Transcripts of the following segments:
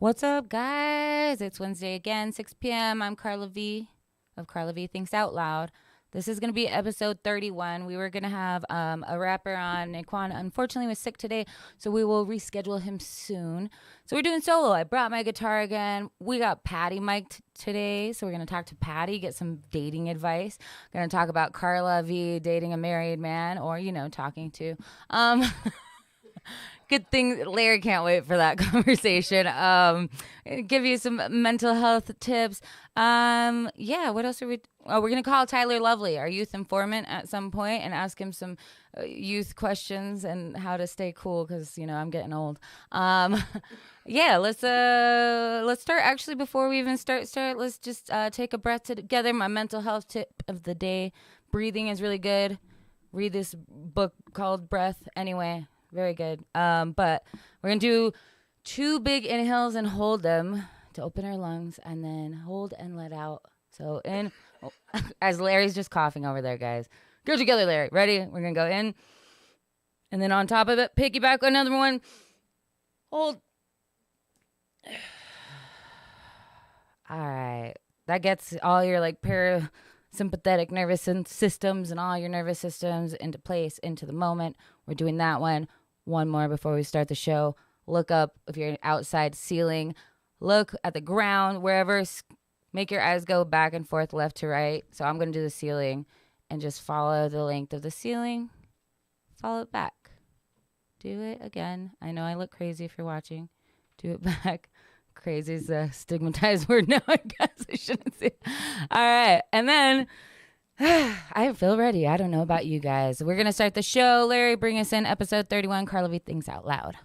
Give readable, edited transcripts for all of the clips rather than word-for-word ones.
What's up, guys? It's Wednesday again, 6 p.m. I'm Carla V of Carla V Thinks Out Loud. This is going to be episode 31. We were going to have a rapper on. Naquan, unfortunately, was sick today, so we will reschedule him soon. So we're doing solo. I brought my guitar again. We got Patty mic'd today, so we're going to talk to Patty, get some dating advice. Going to talk about Carla V dating a married man, or, talking to. Good thing Larry can't wait for that conversation. Give you some mental health tips. What else are we? Oh, we're gonna call Tyler Lovely, our youth informant, at some point, and ask him some youth questions and how to stay cool because I'm getting old. Let's start. Actually, before we even start, let's just take a breath together. My mental health tip of the day: breathing is really good. Read this book called Breath. Anyway. Very good. But we're going to do 2 big inhales and hold them to open our lungs, and then hold and let out. So in, as Larry's just coughing over there, guys. Go together, Larry. Ready? We're going to go in. And then on top of it, piggyback another one. Hold. All right. That gets all your parasympathetic nervous systems and all your nervous systems into place, into the moment. We're doing that one. One more before we start the show. Look up if you're outside ceiling. Look at the ground, wherever. Make your eyes go back and forth, left to right. So I'm going to do the ceiling and just follow the length of the ceiling. Follow it back. Do it again. I know I look crazy if you're watching. Do it back. Crazy is a stigmatized word now, I guess. I shouldn't say. All right. And then I feel ready. I don't know about you guys. We're going to start the show. Larry, bring us in episode 31, Carla V Thinks Out Loud.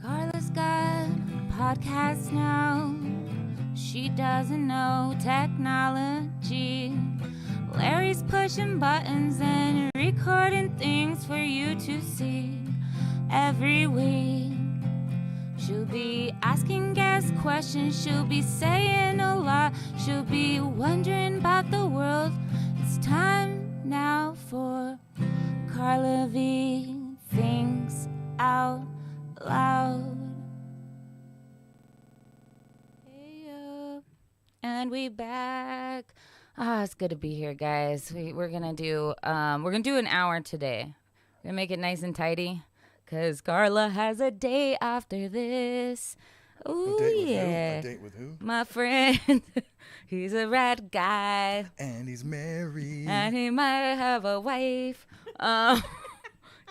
Carla's got a podcast now. She doesn't know technology. Larry's pushing buttons and recording things for you to see every week. She'll be asking guest questions. She'll be saying a lot. She'll be wondering about the world. It's time now for Carla V Thinks Out Loud. Hey, and we back. It's good to be here, guys. We're gonna do an hour today. We're gonna make it nice and tidy, cause Carla has a day after this. Oh yeah. A date with who? My friend. He's a rad guy. And he's married. And he might have a wife.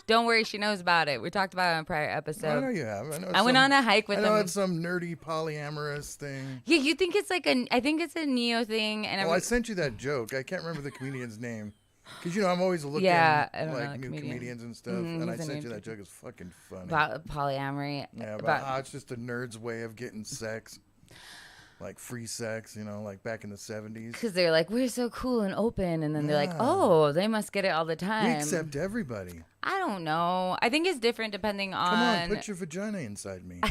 Don't worry, she knows about it. We talked about it in a prior episode. I know you have. I went on a hike with him. I know it's some nerdy polyamorous thing. Yeah, you think it's I think it's a neo thing. And I sent you that joke. I can't remember the comedian's name. Because, I'm always looking new comedians and stuff. And I sent you that joke. It's fucking funny. About polyamory. Yeah, about how it's just a nerd's way of getting sex. Like free sex, like back in the 70s. Because they're like, we're so cool and open. And then they're like, oh, they must get it all the time. We accept everybody. I don't know. I think it's different depending on... Come on, put your vagina inside me.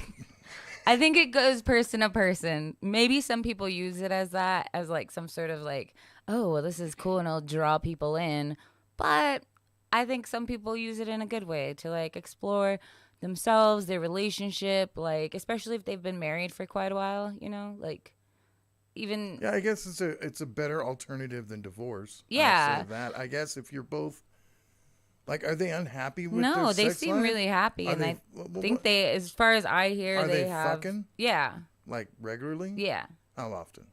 I think it goes person to person. Maybe some people use it as that, as like some sort of like, oh, well, this is cool and it'll draw people in. But I think some people use it in a good way to like explore themselves, their relationship, like especially if they've been married for quite a while, like even. Yeah, I guess it's a better alternative than divorce. Yeah. I guess if you're both. Like, are they unhappy with their No, they sex seem life? really happy, and I think they, as far as I hear, they have. Fucking? Yeah. Like regularly? Yeah. How often?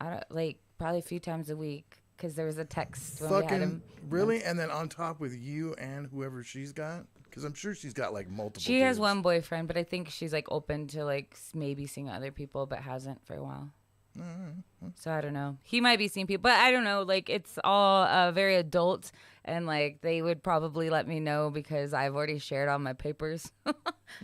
I don't probably a few times a week because there was a text. When fucking we had him. Really? And then on top with you and whoever she's got, because I'm sure she's got like multiple. She dudes. has one boyfriend, but I think she's like open to like maybe seeing other people, but hasn't for a while. So I don't know. He might be seeing people, but I don't know. Like it's all very adult, and like they would probably let me know because I've already shared all my papers. I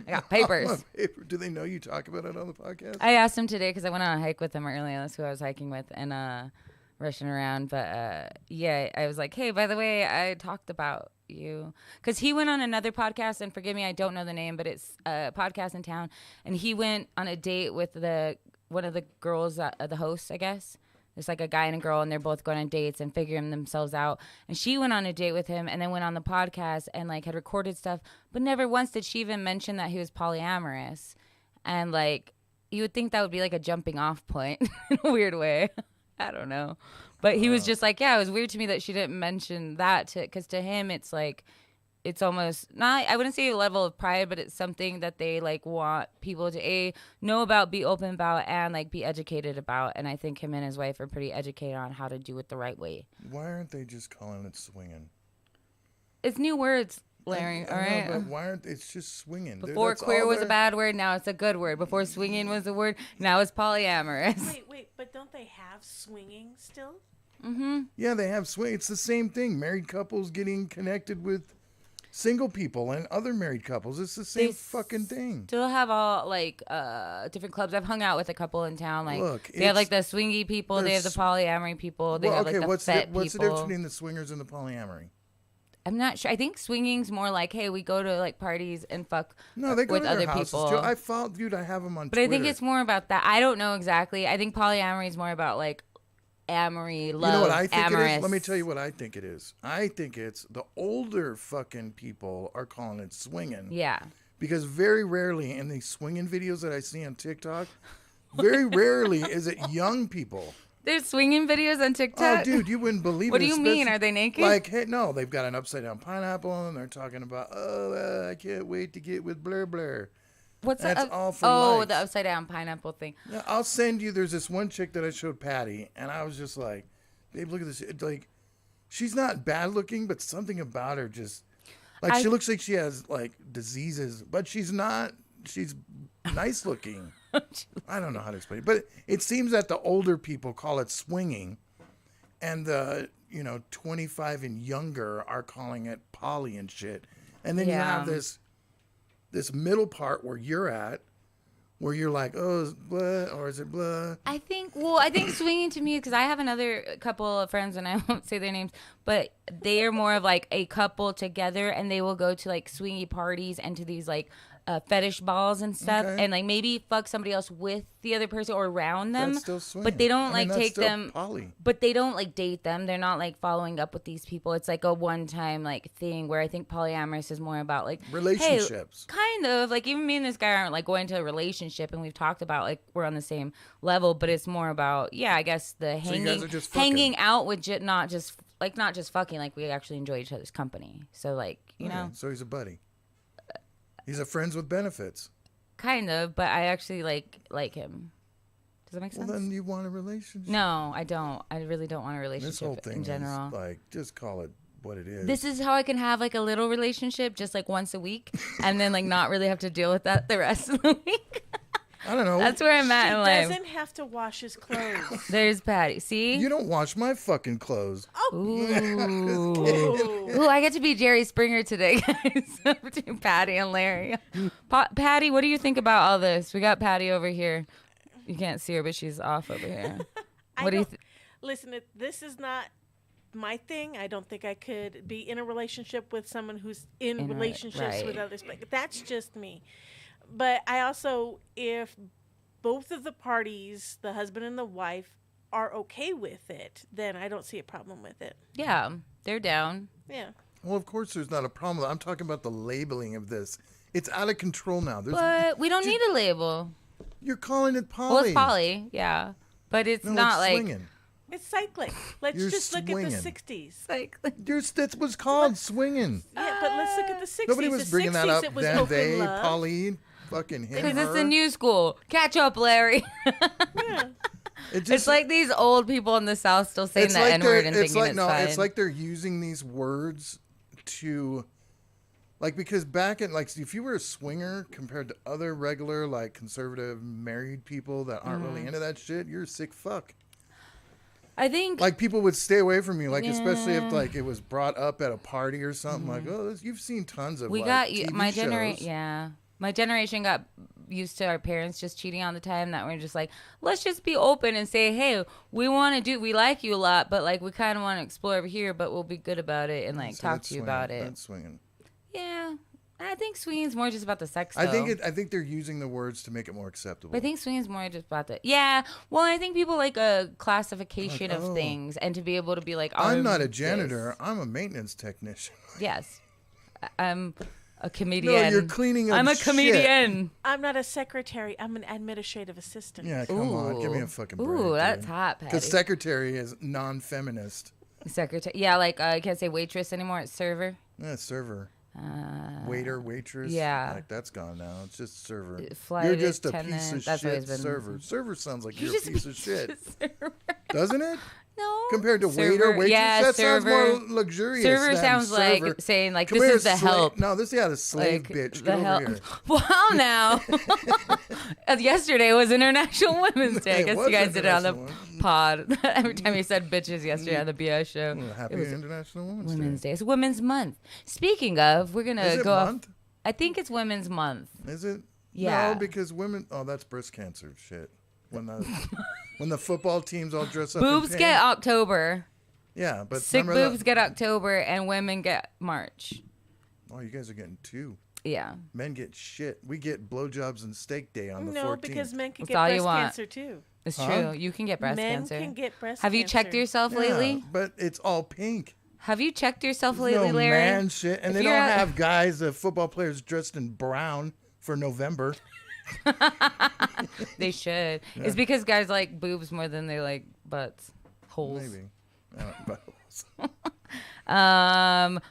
got papers. Do they know you talk about it on the podcast? I asked him today because I went on a hike with him earlier. That's who I was hiking with, and rushing around. But I was like, hey, by the way, I talked about you because he went on another podcast, and forgive me, I don't know the name, but it's a podcast in town, and he went on a date with one of the girls, the hosts, I guess. It's like a guy and a girl, and they're both going on dates and figuring themselves out. And she went on a date with him and then went on the podcast and, like, had recorded stuff. But never once did she even mention that he was polyamorous. And, like, you would think that would be like a jumping off point in a weird way. I don't know. But he was just like, yeah, it was weird to me that she didn't mention that because to him it's like, it's almost not, I wouldn't say a level of pride, but it's something that they like want people to know about, be open about, and like be educated about. And I think him and his wife are pretty educated on how to do it the right way. Why aren't they just calling it swinging? It's new words, Larry. All right. But why aren't it's just swinging? Before queer was a bad word, now it's a good word. Before swinging was a word, now it's polyamorous. Wait, but don't they have swinging still? Mm-hmm. Yeah, they have swing. It's the same thing. Married couples getting connected with single people and other married couples. It's the same fucking thing. Still have all like different clubs. I've hung out with a couple in town. Like, look, they have like the swingy people. They have the polyamory people. They have like the what's fet the difference people. between the swingers and the polyamory? I'm not sure. I think swinging's more like, hey, we go to like parties and fuck they go with to their other houses people. too. I followed, dude. I have them on but Twitter. I think it's more about that. I don't know exactly. I think polyamory is more about like amory, love, you know what I think amorous. it is? Let me tell you what I think it is. I think it's the older fucking people are calling it swinging. Yeah. Because very rarely in these swinging videos that I see on TikTok, very rarely is it young people. There's swinging videos on TikTok? Oh, dude, you wouldn't believe it. What do you mean? Are they naked? Like, hey, no, they've got an upside down pineapple and they're talking about, I can't wait to get with Blur Blur. What's That's that? all for likes. The upside down pineapple thing. Yeah, I'll send you. There's this one chick that I showed Patty, and I was just like, babe, look at this. Like, she's not bad looking, but something about her just, like, she looks like she has, like, diseases, but she's not. She's nice looking. I don't know how to explain it, but it seems that the older people call it swinging, and the 25 and younger are calling it poly and shit. And then you have this middle part where you're at, where you're like, oh, is it blah, or is it blah? I think swinging to me, because I have another couple of friends, and I won't say their names, but they are more of like a couple together, and they will go to like swingy parties and to these like fetish balls and stuff, and like maybe fuck somebody else with the other person or around them. That's still swinging. But they don't take them. Poly. But they don't like date them. They're not like following up with these people. It's like a one-time like thing where I think polyamorous is more about like relationships. Hey, kind of like even me and this guy aren't like going to a relationship, and we've talked about like we're on the same level, but it's more about I guess the hanging out with not just fucking, like we actually enjoy each other's company. So like you know. So he's a buddy. He's a friends with benefits. Kind of, but I actually like him. Does that make sense? Well, then you want a relationship? No, I don't. I really don't want a relationship this whole thing in general. Is like, just call it what it is. This is how I can have like a little relationship just like once a week and then like not really have to deal with that the rest of the week. I don't know. That's where I'm at in life. He doesn't have to wash his clothes. There's Patty. See? You don't wash my fucking clothes. Oh. Ooh, I get to be Jerry Springer today, guys. Between Patty and Larry. Patty, what do you think about all this? We got Patty over here. You can't see her, but she's off over here. What do you think? Listen, this is not my thing. I don't think I could be in a relationship with someone who's in relationships with others. But that's just me. But I also, if both of the parties, the husband and the wife, are okay with it, then I don't see a problem with it. Yeah, they're down. Yeah. Well, of course there's not a problem. I'm talking about the labeling of this. It's out of control now. But we don't need a label. You're calling it poly. Well, it's poly, yeah. But it's not like... swinging. It's cycling. Let's just look at the 60s. Cycling. That was called swinging. Yeah, but let's look at the 60s. Nobody was bringing that up then. They, poly, fucking him, because it's the new school. Catch up, Larry. Yeah. It's like these old people in the South still saying the N-word and thinking it's fine. It's like they're using these words to, like, because back in, like, if you were a swinger compared to other regular, like, conservative married people that aren't really into that shit, you're a sick fuck. I think, like, people would stay away from you, like, especially if, like, it was brought up at a party or something. Like, you've seen tons of TV my shows. generation. Yeah, my generation got used to our parents just cheating all the time. That we're just like, let's just be open and say, hey, we like you a lot, but like we kind of want to explore over here, but we'll be good about it and like talk to you about it. That's swinging. Yeah. I think swinging is more just about the sex, though. I think they're using the words to make it more acceptable. But I think swinging is more just about the... Yeah. Well, I think people like a classification of things and to be able to be like... I'm not a janitor. I'm a maintenance technician. Yes. A comedian. No, you're cleaning up I'm a comedian. shit. I'm not a secretary. I'm an administrative assistant. Yeah, come on. Give me a fucking break. Ooh, that's dude. hot, Patty. Because secretary is non-feminist. Secretary. Yeah, like I can't say waitress anymore. It's server. Yeah, server. Waiter, waitress. Yeah. Like, that's gone now. It's just server. Flight You're just a attendant. piece of That's shit always been- server. Server sounds like you're a just piece of shit. server. Doesn't it? No. Compared to Server, waiter, waitress, yeah, that server. sounds more luxurious. Server than sounds server. like saying like Come this here, is the slave. help. No, this the slave Like, bitch. the Get over help. here. Well, now, yesterday was International Women's Day. I It guess was you guys did it on the International pod. Every time you said bitches yesterday on the BS show. Well, happy it was International Women's Women's Day. Day. It's Women's Month. Speaking of, we're gonna Is it go month? off. I think it's Women's Month. Is it? Yeah. No, because women. Oh, that's breast cancer shit. When the football teams all dress up. Boobs in get pink. October. Yeah, but Sick remember boobs get October, and women get March. Oh, you guys are getting two. Yeah. Men get shit. We get blowjobs and steak day on the 14th. No, because men can That's get all you breast want. cancer too. It's Huh? true. You can get breast Men cancer. can get breast Have you cancer. checked yourself lately? Yeah, but it's all pink. Have you checked yourself There's lately, no Larry? man shit, and If they don't you're at- have guys, football players dressed in brown for November. They should. It's because guys like boobs more than they like butts. Holes. Maybe.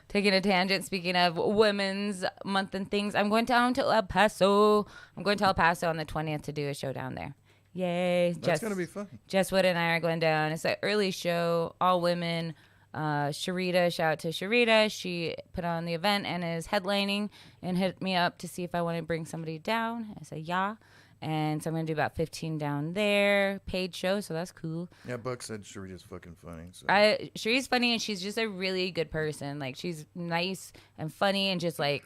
Taking a tangent. Speaking of Women's Month and things, I'm going down to El Paso. I'm going to El Paso on the 20th to do a show down there. Yay! That's gonna be fun. Jess Wood and I are going down. It's an early show, all women. Sharita, shout out to Sharita. She put on the event and is headlining and hit me up to see if I want to bring somebody down. I said, yeah. And so I'm going to do about 15 down there. Paid show, so that's cool. Yeah, Buck said Sharita's fucking funny. So. Sharita's funny, and she's just a really good person. Like, she's nice and funny and just like,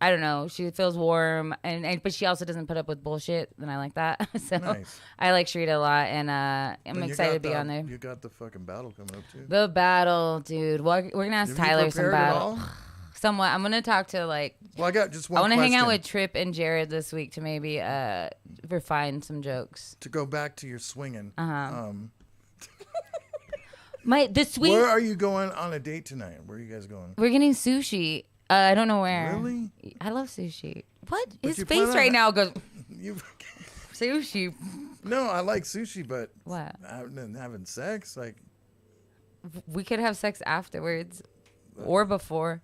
I don't know. She feels warm, but she also doesn't put up with bullshit, and I like that. So Nice. I like Sharita a lot, and I'm And you excited to got be on there. You got the fucking battle coming up too. The battle, dude. Well, we're gonna ask Have you Tyler some prepared at battle. all? Somewhat. I'm gonna talk to like. Well, I got just one. I want to hang out question. with Tripp and Jared this week to maybe refine some jokes. To go back to your swinging. This week Where are you going on a date tonight? Where are you guys going? we're getting sushi. I don't know where. Really? I love sushi. What? But His you face plan on right now goes You. sushi. No, I like sushi, but What? having sex, like, We could have sex afterwards, or before.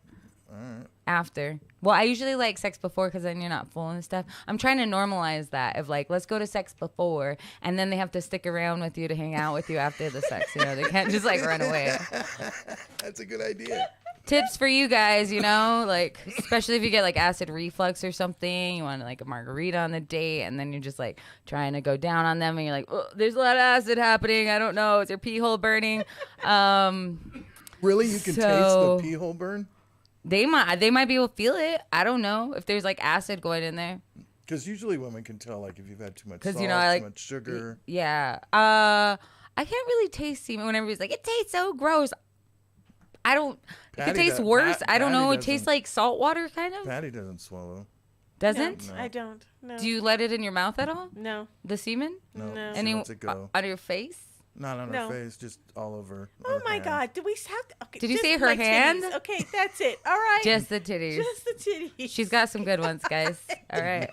After. Well, I usually like sex before because then you're not full and stuff. I'm trying to normalize that of like, let's go to sex before, and then they have to stick around with you to hang out with you after the sex. You know, they can't just like run away. that's a good idea. Tips for you guys, you know, like especially if you get like acid reflux or something, you want like a margarita on the date, and then you're just like trying to go down on them, and you're like, oh, there's a lot of acid happening. I don't know, is your pee hole burning? Really, you can taste So- the pee hole burn? They might be able to feel it. I don't know if there's like acid going in there. Because usually women can tell, like, if you've had too much 'Cause, salt, you know, I like- too much sugar. Yeah. I can't really taste semen when everybody's like, it tastes so gross. I don't. It Patty could taste does- worse. I don't Patty know. It doesn't. tastes like salt water, kind of. Patty doesn't swallow. Doesn't? No, I don't. No. Do you let it in your mouth at all? No. The semen? No, No. she Any lets it go. on your face? Not on No. her face, just all over. Oh her my hand. God! Did we have? Okay, Did you just say her my hand? titties. Okay, that's it. All right. Just the titties. Just the titties. She's got some good ones, guys. All right.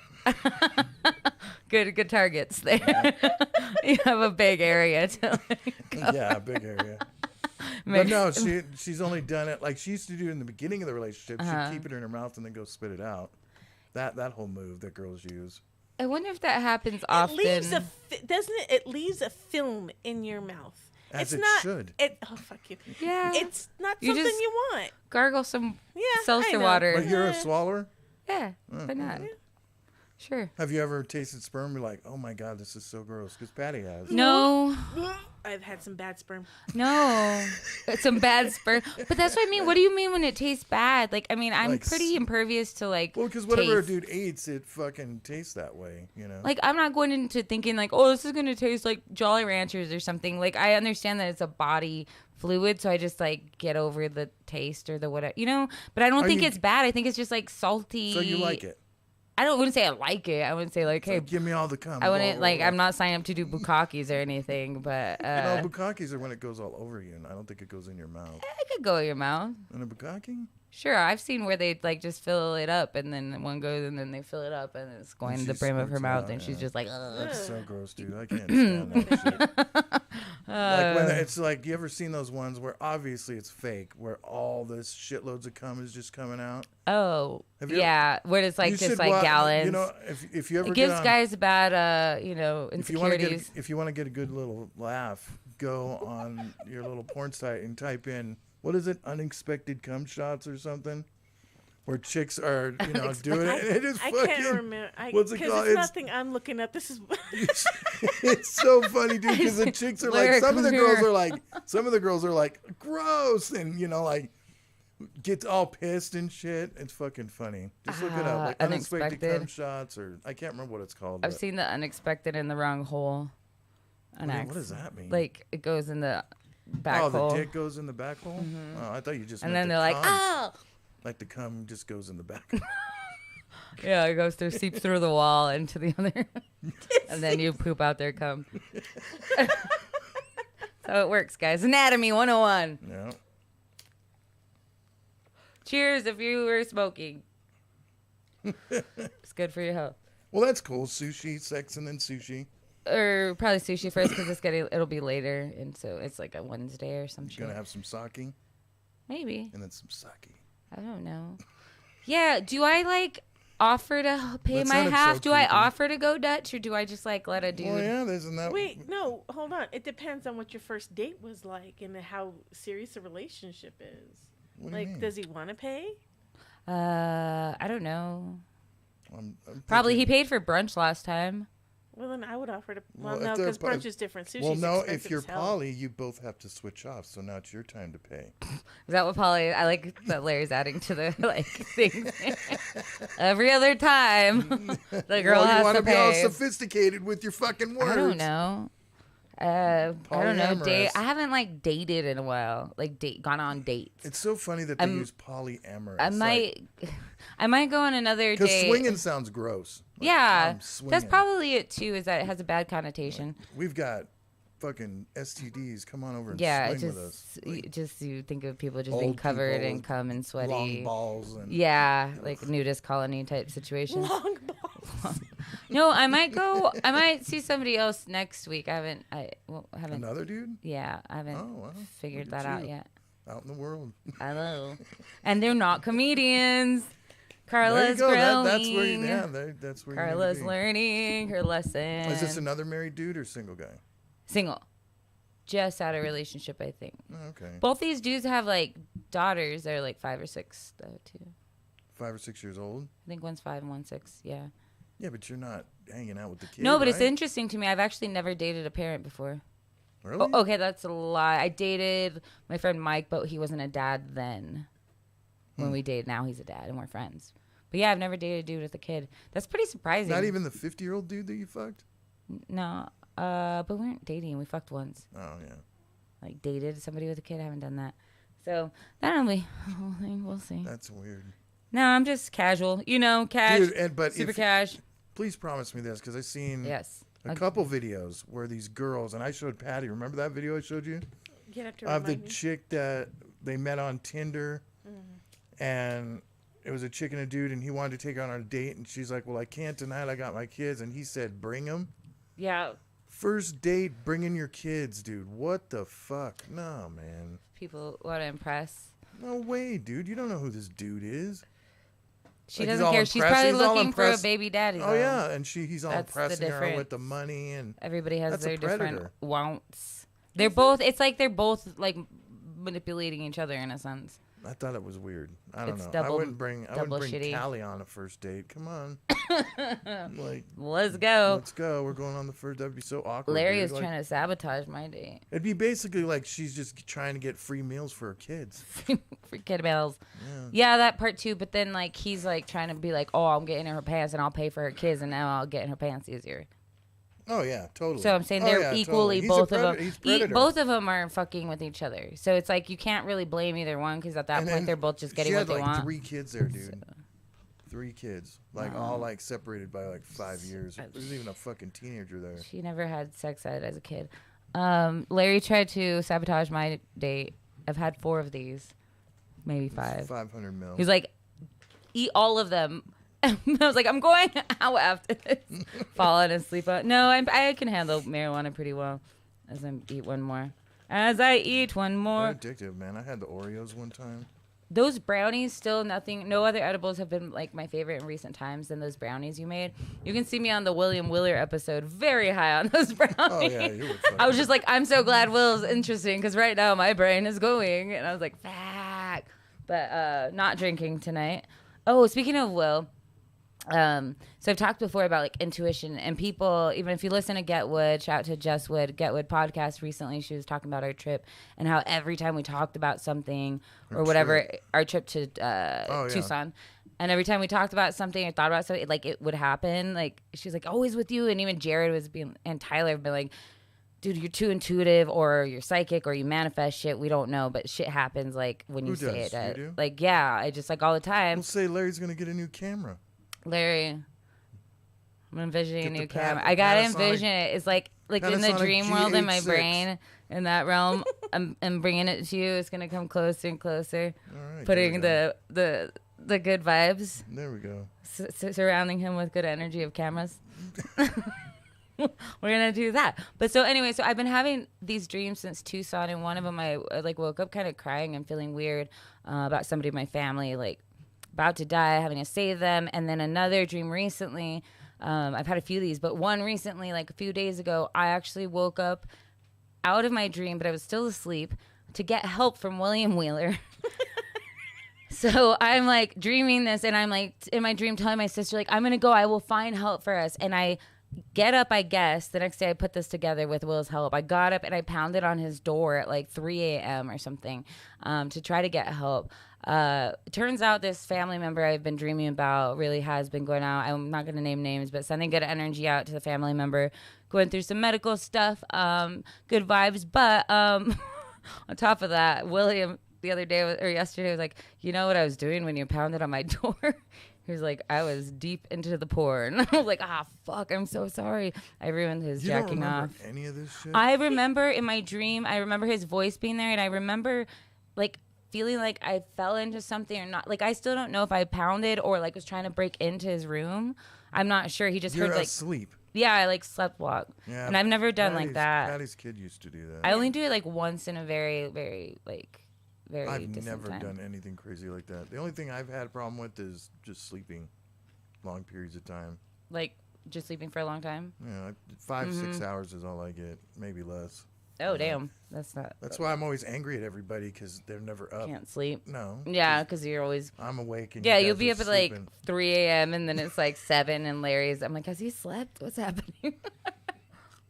good targets there. You have a big area to Yeah, a big area. But mix. no, she's only done it like she used to do in the beginning of the relationship. She'd keep it in her mouth and then go spit it out. That whole move that girls use. I wonder if that happens It often. leaves doesn't it? It leaves a film in your mouth. As it's it not. should. Oh fuck you. Yeah. It's not You something just- you want. Gargle some Yeah, seltzer I know. water. But you're a swallower? Yeah, why not? Sure. Have you ever tasted sperm? You're like, oh my God, this is so gross. Because Patty has. No, I've had some bad sperm. no. It's some bad sperm. But that's what I mean. What do you mean when it tastes bad? Like, I mean, I'm Like pretty impervious to like. Well, because whatever taste. a dude eats, it fucking tastes that way, you know? Like, I'm not going into thinking like, oh, this is gonna taste like Jolly Ranchers or something. Like, I understand that it's a body fluid, so I just like get over the taste or the whatever, you know. But I don't think you- it's bad. I think it's just like salty. So you like it? wouldn't say I like it. I wouldn't say like, hey, Like, give me all the cum. I wouldn't like. I'm I'm not signing up to do bukkakis or anything, but No, bukkakis are when it goes all over you, and I don't think it goes in your mouth. it could go in your mouth. In a bukkake? Sure, I've seen where they like just fill it up, and then one goes, and then they fill it up, and it's going to the brim of her mouth, and she's just like, ugh. That's so gross, dude. I can't stand that shit. Like when it's like, you ever seen those ones where obviously it's fake, where all this shitloads of cum is just coming out? Oh, yeah, where it's like just like gallons. You know, if you ever it gives guys bad, insecurities. If you want to get a good little laugh, go on your little porn site and type in, what is it, unexpected cum shots or something, where chicks are doing it. It is fucking. I can't remember. What's it called? It's nothing I'm looking up. This is. It's so funny, dude, because the chicks are like, some of the girls are like gross, and like gets all pissed and shit. It's fucking funny. Just look it up, like unexpected cum shots, or I can't remember what it's called. I've seen the unexpected in the wrong hole. What does that mean? Like it goes in the back hole. Oh, the dick goes in the back hole? Mm-hmm. Oh, I thought you just and then they're like, oh! Like the cum just goes in the back. Yeah, it goes through, seeps through the wall into the other. And then you poop out their cum. That's how it works, guys. Anatomy 101. Yeah. Cheers if you were smoking. It's good for your health. Well, that's cool. Sushi, sex, and then sushi. Or probably sushi first because it'll be later, and so it's like a Wednesday or some shit. Gonna have some sake? Maybe. And then some sake. I don't know. Yeah, do I like offer to pay That my sounded half? so Do I creepy. offer to go Dutch, or do I just like let a dude? Well, yeah, isn't that... Wait, no, hold on. It depends on what your first date was like and how serious a relationship is. What do you mean? Does he want to pay? I don't know. I'm Probably thinking- he paid for brunch last time. Well, then I would offer to. Well, Well, no, if they're because po- brunch is different. Sushi's Well, no, expensive if you're as hell. poly, you both have to switch off, so now it's your time to pay. Is that what Polly? I like that Larry's adding to the like things. Every other time, the girl Well, you has want to to be all pay. sophisticated with your fucking words. I don't know. I don't know. Polyamorous. I haven't like dated in a while. Like gone on dates. It's so funny that they use polyamorous. I might go on another Because date. swinging sounds gross. Like, Yeah, I'm swinging. that's probably it too. Is that it has a bad connotation? We've got fucking STDs. Come on over and Yeah, swing it with us. Like, you think of people just old being covered people in with cum and sweaty. long balls and Yeah, like nudist colony type situations. Long balls. No, I might see somebody else next week. I haven't. another dude Yeah, I haven't Oh, wow. figured Look at that out you. yet. out in the world. Hello, and they're not comedians. There you Carla's go. growing. That's where. That's where. Carla's you need to learning her lesson. be. Is this another married dude or single guy? Single, just out of relationship, I think. Oh, okay. Both these dudes have like daughters. They're like 5 or 6 though too. 5 or 6 years old. I think one's 5 and one's 6. Yeah. Yeah, but you're not hanging out with the kid. No, but it's right? interesting to me. I've actually never dated a parent before. Really? Oh, okay, that's a lie. I dated my friend Mike, but he wasn't a dad then. When we dated, now he's a dad, and we're friends. But yeah, I've never dated a dude with a kid. That's pretty surprising. Not even the 50-year-old dude that you fucked? No, but we weren't dating. We fucked once. Oh, yeah. Like dated somebody with a kid. I haven't done that. So that'll be a whole thing. We'll see. That's weird. No, I'm just casual. cash. Dude, but super cash. Please promise me this, because I've seen Yes. a couple videos where these girls, and I showed Patty, remember that video I showed you? You have to Of the remind me. chick that they met on Tinder, and it was a chick and a dude, and he wanted to take her on a date, and she's like, well, I can't tonight, I got my kids, and he said, bring them. Yeah. First date, bringing your kids, dude. What the fuck? No, man. People want to impress. No way, dude. You don't know who this dude is. She Like, he's doesn't all care. She's impressed. probably He's all looking for a impressed. baby daddy. Oh, though. yeah, and he's all That's the impressing her with difference. the money, and Everybody has That's a their different predator. wants. They're both. It's like they're both like manipulating each other in a sense. I thought it was weird. I don't It's know. double- I wouldn't bring double shitty. Callie on a first date. Come on. Like, Let's go. let's go. We're going on the first. That'd be so awkward. Larry dude. is Like, trying to sabotage my date. It'd be basically like she's just trying to get free meals for her kids. For kid bells. Yeah, that part too. But then like he's like trying to be like, oh, I'm getting her pants and I'll pay for her kids, and now I'll get in her pants easier. Oh yeah, totally. So I'm saying Oh, they're yeah, equally totally. both of them. He's predator. Both of them are fucking with each other. So it's like you can't really blame either one because at that And point then they're both just getting she what had they like want. 3 kids there, dude. 3 kids, like all like separated by like 5 years. There's even a fucking teenager there. She never had sex ed as a kid. Larry tried to sabotage my date. I've had 4 of these. maybe 5. 500 mil. He's like, eat all of them. I was like, I'm going out after this. Falling asleep. No, I can handle marijuana pretty well as I eat one more. As I eat one more. They're addictive, man. I had the Oreos one time. Those brownies, still nothing. No other edibles have been like my favorite in recent times than those brownies you made. You can see me on the William Wheeler episode, very high on those brownies. Oh yeah, you were funny. I was just like, I'm so glad Will's interesting because right now my brain is going, and I was like, fuck. But not drinking tonight. Oh, speaking of Will. So I've talked before about like intuition and people, even if you listen to Get Wood, shout out to Jess Wood, Get Wood podcast recently, she was talking about our trip and how every time we talked about something or whatever, our trip to Tucson, and every time we talked about something or thought about something, like it would happen. Like she's like, always with you. And even Jared was being, and Tyler have been like, dude, you're too intuitive or you're psychic or you manifest shit. We don't know, but shit happens like when you say it. You do? Like, yeah, I just like all the time. We'll say Larry's going to get a new camera. Larry, I'm envisioning a new camera. I gotta envision it. It's like in the dream world in my brain, in that realm. I'm bringing it to you. It's gonna come closer and closer. All right, putting the good vibes. There we go. Surrounding him with good energy of cameras. We're gonna do that. But so anyway, so I've been having these dreams since Tucson, and one of them I like woke up kind of crying and feeling weird about somebody in my family, like about to die, having to save them. And then another dream recently, I've had a few of these, but one recently, like a few days ago, I actually woke up out of my dream, but I was still asleep, to get help from William Wheeler. So I'm like dreaming this, and I'm like in my dream telling my sister, like, I'm going to go, I will find help for us. And I get up, I guess, the next day I put this together with Will's help. I got up and I pounded on his door at like 3 a.m. or something to try to get help. Turns out this family member I've been dreaming about really has been going out. I'm not going to name names, but sending good energy out to the family member, going through some medical stuff, good vibes. But on top of that, William the other day or yesterday was like, you know what I was doing when you pounded on my door? He was like, I was deep into the porn. I was like, fuck, I'm so sorry. I ruined his jacking off. You don't remember any of this shit? I remember in my dream, I remember his voice being there, and I remember like feeling like I fell into something or not. Like, I still don't know if I pounded or like was trying to break into his room. I'm not sure. He just You're heard like asleep. Yeah, I like slept walk. Yeah, and I've never done like that. Patty's kid used to do that. I only do it like once in a very, very I've never time. done anything crazy like that. The only thing I've had a problem with is just sleeping long periods of time. Like just sleeping for a long time? Yeah, 5-6 hours is all I get, maybe less. Oh, damn. That's why I'm always angry at everybody, because they're never up. Can't sleep. No. Yeah, because you're always... I'm awake. And you'll be up at like 3 a.m. and then it's like 7 and Larry's... I'm like, has he slept? What's happening?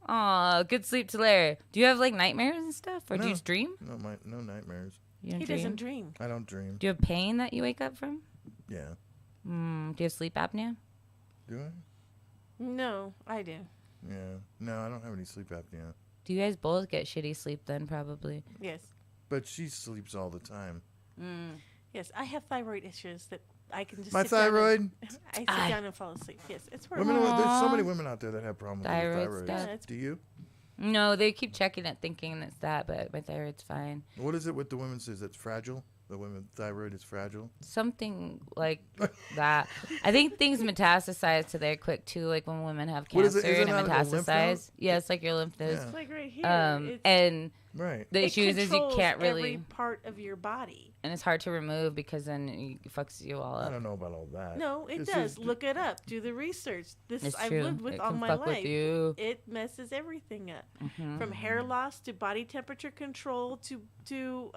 Aw, good sleep to Larry. Do you have like nightmares and stuff? Or do you just dream? No nightmares. He doesn't dream. I don't dream. Do you have pain that you wake up from? Yeah. Do you have sleep apnea? Do I? No, I do. Yeah. No, I don't have any sleep apnea. Do you guys both get shitty sleep then, probably? Yes. But she sleeps all the time. Yes, I have thyroid issues that I can just My thyroid? I sit down and fall asleep. Yes, it's horrible. There's so many women out there that have problems Thyroid with stuff. thyroid. Do you? No, they keep checking it thinking it's that, but my thyroid's fine. What is it with the women says that's fragile? The women's thyroid is fragile? Something like that. I think things metastasize to there quick too, like when women have cancer and it metastasizes. Yeah, it's like your lymph nodes. It's like right here. And right. The issues is you can't really every part of your body. And it's hard to remove because then it fucks you all up. I don't know about all that. No, it does. Look it up. Do the research. I've lived with all my life. It messes everything up. From hair loss to body temperature control to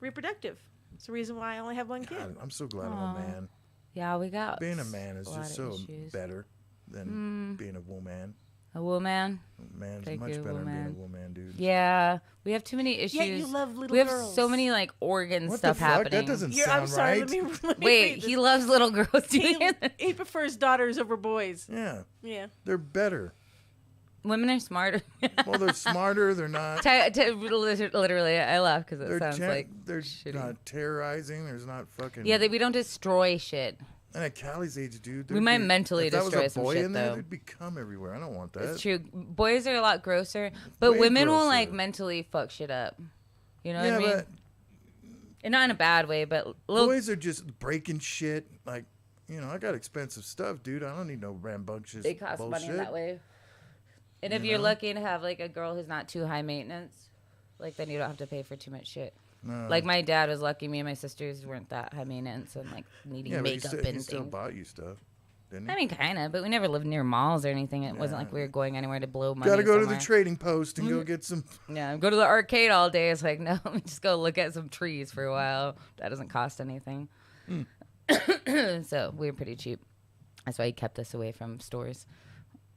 reproductive. It's the reason why I only have one kid. God, I'm so glad I'm a man. Yeah, we got being a man is just so better than being a woman. A woman? Man's much better than being a woman, dude. Yeah. We have too many issues. Yeah, you love little girls. girls. We have so many, like, organ what stuff the fuck? happening. That doesn't sound I'm sorry, right. let me Wait, he loves little girls. He prefers daughters over boys. Yeah. Yeah. They're better. Women are smarter. Well, they're smarter. They're not. Literally, I laugh because it sounds like they're shitty. Not terrorizing. There's not fucking. Yeah, we don't destroy shit. And at Callie's age, dude, we might mentally destroy some shit, in though. There, they'd be cum everywhere. I don't want that. It's true. Boys are a lot grosser, but women will like mentally fuck shit up. You know what I mean? But And not in a bad way, but little boys are just breaking shit. Like, I got expensive stuff, dude. I don't need no rambunctious they cost bullshit. money that way. And if you're lucky to have like a girl who's not too high maintenance, like then you don't have to pay for too much shit. No. Like my dad was lucky. Me and my sisters weren't that high maintenance and like needing makeup and he still things. bought you stuff, didn't he? I mean, kind of, but we never lived near malls or anything. It wasn't like we were going anywhere to blow money. Gotta go somewhere. to the trading post and go get some. Yeah, go to the arcade all day. It's like, no, just go look at some trees for a while. That doesn't cost anything. So we were pretty cheap. That's why he kept us away from stores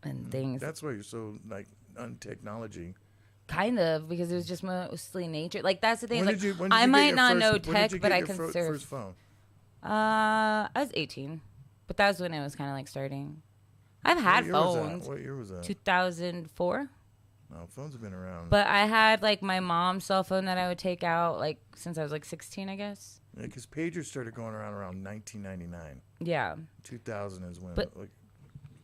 and things. That's why you're so like on technology. Kind of, because it was just mostly nature. Like that's the thing. When Like did you I get might your not first- know when did tech, you but get I your can surf. First phone. I was 18, but that was when it was kind of like starting. I've had phones. What year was that? 2004. No, phones have been around. But I had like my mom's cell phone that I would take out like since I was like 16, I guess. Because pagers started going around 1999. Yeah. 2000 is when. But like,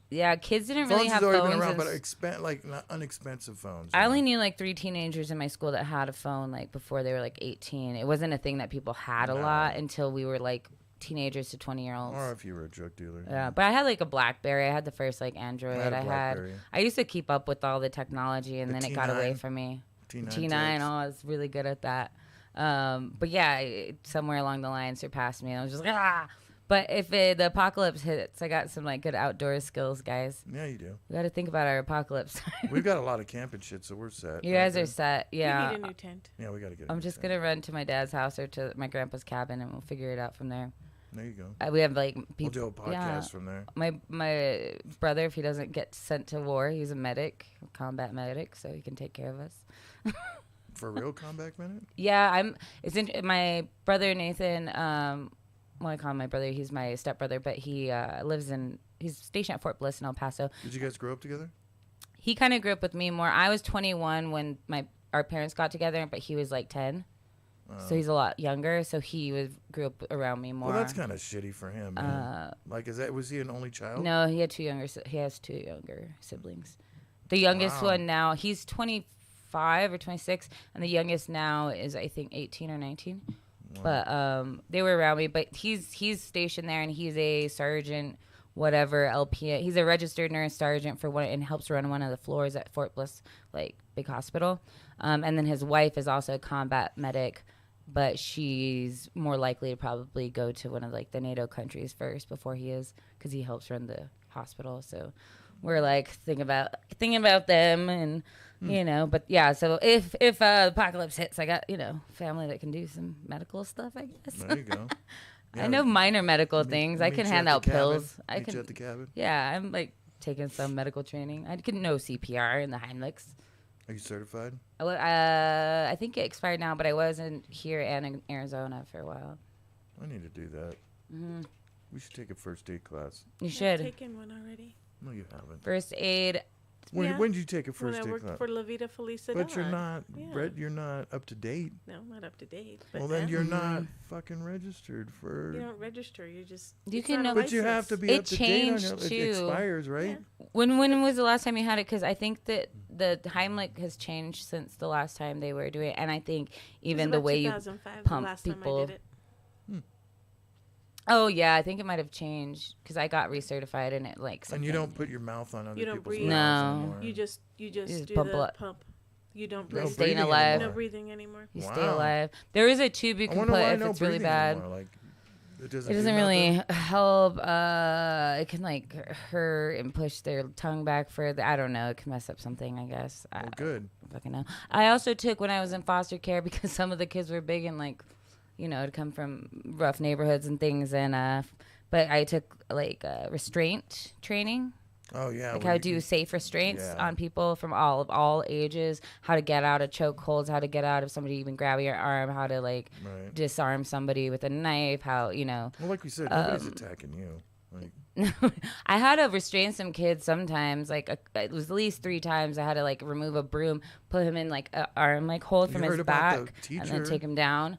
yeah, kids didn't really phones have has already phones. been around, and but like not inexpensive phones. I only knew like 3 teenagers in my school that had a phone like before they were like 18. It wasn't a thing that people had a lot until we were like teenagers to 20-year-olds. Or if you were a drug dealer. Yeah, but I had like a BlackBerry. I had the first like Android. I had a BlackBerry. I used to keep up with all the technology, and The then it got away T9. from me. T9. Oh, I was really good at that. But yeah, somewhere along the line surpassed me. I was just like, ah. But if the apocalypse hits, I got some like good outdoor skills, guys. Yeah, you do. We got to think about our apocalypse. We've got a lot of camping shit, so we're set. You guys are set. Yeah. We need a new tent. Yeah, we got to get. I'm just gonna run to my dad's house or to my grandpa's cabin, and we'll figure it out from there. There you go. We have like We'll people. do a podcast from there. My brother, if he doesn't get sent to war, he's a medic, combat medic, so he can take care of us. For real, combat minute? Yeah, my brother Nathan. Well, I call him my brother. He's my stepbrother, but he's stationed at Fort Bliss in El Paso. Did you guys grow up together? He kind of grew up with me more. I was 21 when our parents got together, but he was like 10. So he's a lot younger. So he grew up around me more. Well, that's kind of shitty for him. Man. Was he an only child? No, he has 2 younger siblings. The youngest one now, he's 25 or 26, and the youngest now is I think 18 or 19. Wow. But they were around me. But he's stationed there, and he's a sergeant, whatever, LP. He's a registered nurse sergeant for and helps run one of the floors at Fort Bliss, like big hospital. And then his wife is also a combat medic, but she's more likely to probably go to one of like the NATO countries first before he is, because he helps run the hospital. So we're like thinking about them, and but yeah. So if apocalypse hits, I got family that can do some medical stuff, I guess. There you go. Yeah, I know minor medical things. I can hand out pills. I can at the cabin. Yeah, I'm like taking some medical training. I can know CPR and the Heimlichs. Are you certified? I think it expired now, but I wasn't here and in Arizona for a while. I need to do that. Mm-hmm. We should take a first aid class. You should. I've taken one already. No, you haven't. First aid. When did you take a first aid class? When I worked for La Vida Felisa. But you're not, you're not up to date. No, not up to date. But Well, then you're not fucking registered for. You don't register. You just. You can know. But you have to be It up to date on changed, it. too. It expires, right? Yeah. When was the last time you had it? Because I think that the Heimlich has changed since the last time they were doing it, and I think even the way you 2005, pump the last people. Time I did it. Oh yeah, I think it might have changed because I got recertified and it like. And you don't put your mouth on other You don't people's breathe. mouths No. anymore. You just do pump the blood. pump. You don't No breathe. Staying breathing alive. anymore. No breathing anymore. You Wow. stay alive. There is a tube you I can wonder put why if no it's really breathing bad. anymore. Like, it It doesn't do really nothing? help. It can like hurt and push their tongue back further. I don't know. It can mess up something, I guess. Well, I good. don't fucking know. I also took when I was in foster care because some of the kids were big and like, to come from rough neighborhoods and things. And but I took like restraint training. Oh yeah. Like well, how you to do can- safe restraints yeah. on people from all ages, how to get out of chokeholds, how to get out of somebody even grabbing your arm, how to like Right. disarm somebody with a knife, how Well, like we said, nobody's attacking you. Like, I had to restrain some kids sometimes. Like it was at least 3 times I had to like remove a broom, put him in like an arm like hold You from heard his about the back, and then teacher? take him down.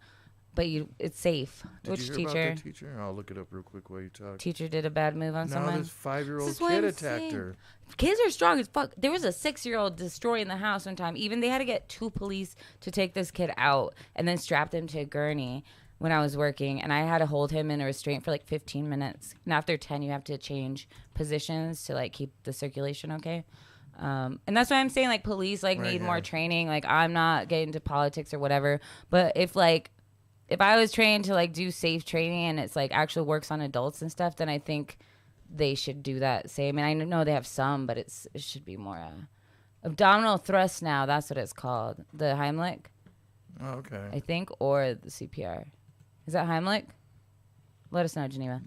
But it's safe. did Which you hear teacher? about the teacher? I'll look it up real quick while you talk. Teacher did a bad move on Now someone. this 5-year-old This is what kid I'm attacked saying. her. Kids are strong as fuck. There was a 6-year-old destroying the house one time. Even they had to get 2 police to take this kid out and then strap them to a gurney. when I was working, and I had to hold him in a restraint for like 15 minutes. And after 10, you have to change positions to like keep the circulation okay. And that's why I'm saying like police like need more training. Like I'm not getting into politics or whatever, but if I was trained to like do safe training and it's like actually works on adults and stuff, then I think they should do that same. And I know they have some, but it should be more abdominal thrust now. That's what it's called. The Heimlich. Oh, okay. I think, or the CPR. Is that Heimlich? Let us know, Geneva.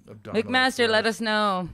McMaster, let us know.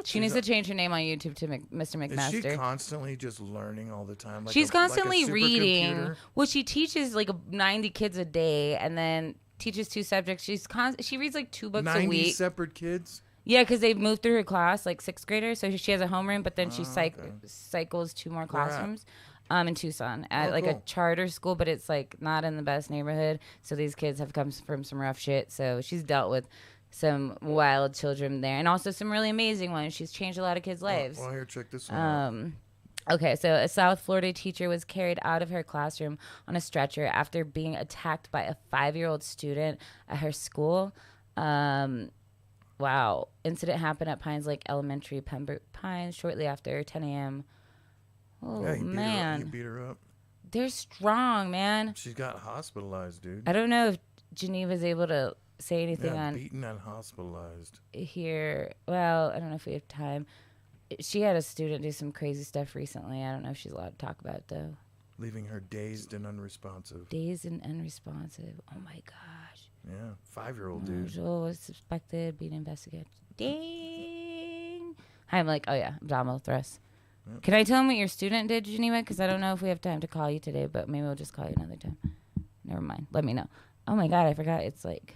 She needs to change her name on YouTube to Mr. McMaster. Is she constantly just learning all the time? She's constantly reading. Well, she teaches like 90 kids a day and then teaches 2 subjects. She reads like 2 books a week. 90 separate kids? Yeah, because they've moved through her class, like 6th graders. So she has a homeroom, but then she cycles 2 more classrooms in Tucson at a charter school, but it's like not in the best neighborhood. So these kids have come from some rough shit. So she's dealt with some wild children there and also some really amazing ones. She's changed a lot of kids' lives. Well, here, check this one out. Okay, so a South Florida teacher was carried out of her classroom on a stretcher after being attacked by a 5-year-old student at her school. Wow. Incident happened at Pines Lake Elementary, Pembroke Pines, shortly after 10 a.m. Oh, yeah, man. You beat her up. They're strong, man. She got hospitalized, dude. I don't know if Geneva's able to say anything on beaten and hospitalized here. Well, I don't know if we have time. She had a student do some crazy stuff recently. I don't know if she's allowed to talk about it, though. Leaving her dazed and unresponsive. Dazed and unresponsive. Oh, my gosh. Yeah, 5-year-old dude. Joel was suspected, being investigated. Ding. I'm like, oh, yeah, abdominal thrust. Yep. Can I tell him what your student did, Geneva? Because I don't know if we have time to call you today, but maybe we'll just call you another time. Never mind. Let me know. Oh, my God, I forgot. It's like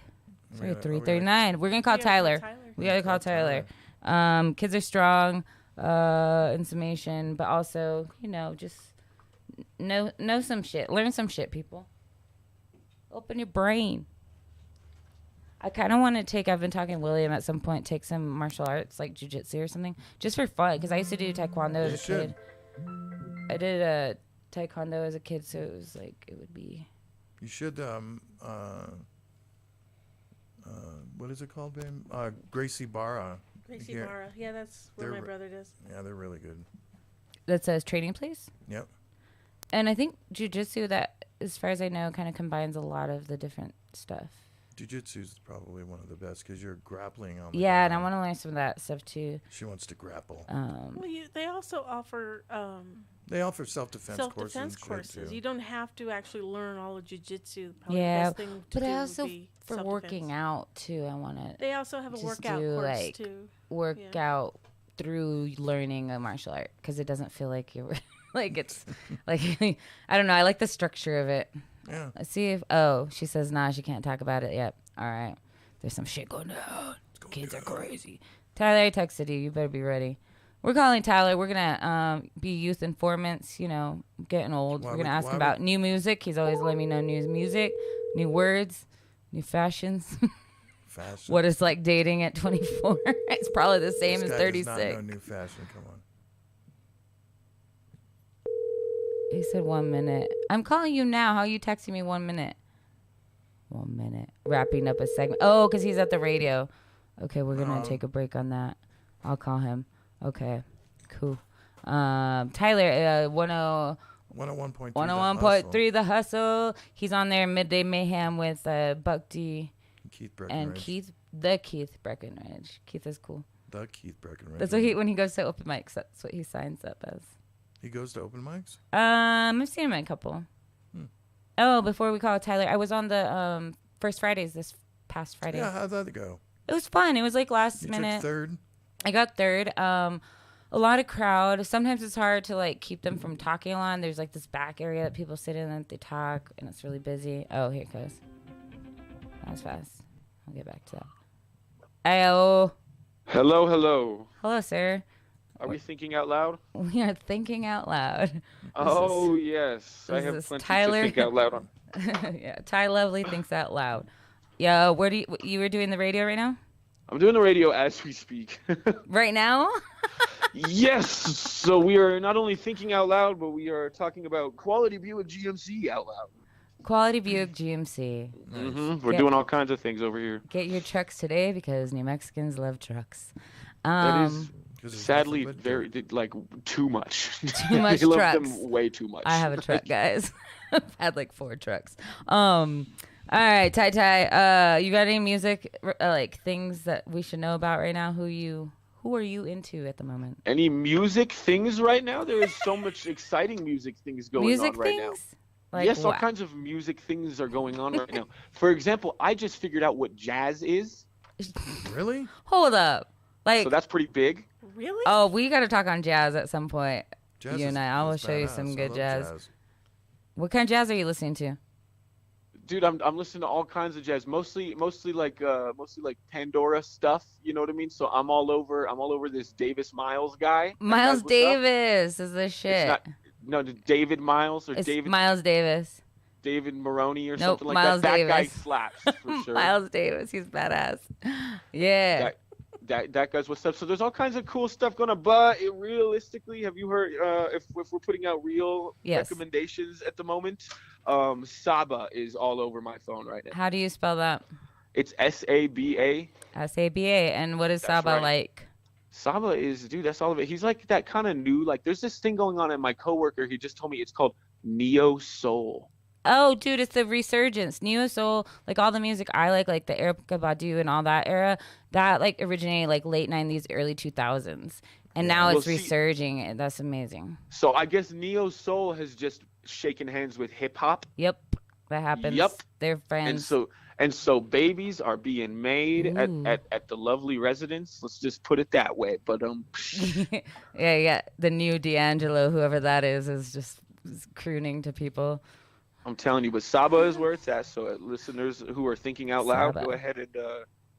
3:39. We're going to call Tyler. We got to call Tyler. Kids are strong, in summation, but also, just know some shit. Learn some shit, people. Open your brain. I kind of want to I've been talking to William at some point, take some martial arts, like jiu-jitsu or something, just for fun, because I used to do taekwondo as a kid. I did a taekwondo as a kid, so it was like, it would be... You should, what is it called, babe? Gracie Barra. Gracie Barra. Yeah, that's where my brother does. Yeah, they're really good. That's a training place? Yep. And I think jiu-jitsu, that, as far as I know, kind of combines a lot of the different stuff. Jiu-jitsu is probably one of the best because you're grappling on the ground. And I want to learn some of that stuff too. She wants to grapple. They also offer self-defense courses. You don't have to actually learn all of jiu-jitsu. Probably yeah, the best thing to but do I also would be for working out too. I want to. They also have a workout course too. Work out through learning a martial art because it doesn't feel like you're like it's like I don't know. I like the structure of it. Yeah. Let's see if she says nah, she can't talk about it yet. All right. There's some shit going down. Kids are crazy. Tyler, I texted you. You better be ready. We're calling Tyler. We're gonna be youth informants, getting old. We're gonna ask him about new music. He's always letting me know new music, new words, new fashions. What it's like dating at 24. It's probably the same as 36. Does not know new fashion. Come on. He said 1 minute. I'm calling you now. How are you texting me 1 minute? 1 minute. Wrapping up a segment. Oh, because he's at the radio. Okay, we're going to take a break on that. I'll call him. Okay, cool. Tyler, 101.3 The Hustle. He's on there, Midday Mayhem with Buck D. Keith Breckenridge. Keith Breckenridge. Keith is cool. The Keith Breckenridge. That's what when he goes to open mics, that's what he signs up as. He goes to open mics? I've seen him at a couple. Oh, before we call Tyler, I was on the First Fridays this past Friday. Yeah, how'd that go? It was fun. It was like last minute. You took third? I got third. A lot of crowd. Sometimes it's hard to like keep them from talking a lot. There's like this back area that people sit in and they talk, and it's really busy. Oh, here it goes. That was fast. I'll get back to that. Ayo. Hello. Hello, sir. Are we thinking out loud? We are thinking out loud. Yes. I have plenty to think out loud on. Yeah, Ty Lovely thinks out loud. Yeah, where do you were doing the radio right now? I'm doing the radio as we speak. Right now? Yes. So we are not only thinking out loud, but we are talking about quality view of GMC out loud. Quality Buick GMC. Nice. We're doing all kinds of things over here. Get your trucks today because New Mexicans love trucks. That is sadly nothing but very like too much. Too much They love trucks. them way too much. I have a truck, guys. I've had like 4 trucks. All right, Ty. You got any music like things that we should know about right now? Who are you into at the moment? Any music things right now? There is so much exciting music things going on right now. Like yes, all what? kinds of music things are going on right now. For example, I just figured out what jazz is. Really? Hold up. Like, so that's pretty big. Really? Oh, we got to talk on jazz at some point. Jazz you and I will show you badass. some I good love jazz. What kind of jazz are you listening to? Dude, I'm listening to all kinds of jazz, mostly like Pandora stuff. You know what I mean? So I'm all over this Davis Miles guy. Miles Davis is the shit. David Miles or It's David Miles Davis. David Maroney or Nope, something like Miles that. Davis. That guy slaps for sure. Miles Davis, he's badass. Yeah. That guy's what's up. So there's all kinds of cool stuff going on. But realistically, have you heard if we're putting out real recommendations at the moment? Saba is all over my phone right now. How do you spell that? It's Saba. Saba. And what is Saba like? Saba is, dude, that's all of it. He's like that kind of new, like there's this thing going on at my coworker. He just told me it's called Neo Soul. Oh, dude, it's the resurgence. Neo Soul, like all the music I like the Erykah Badu and all that era, that like originated like late 90s, early 2000s. And now it's resurging. That's amazing. So I guess Neo Soul has just shaken hands with hip hop. Yep. That happens. Yep. They're friends. And so babies are being made at the lovely residence. Let's just put it that way. But yeah. The new D'Angelo, whoever that is just crooning to people. I'm telling you, but Saba is where it's at. So listeners who are thinking out loud, go ahead and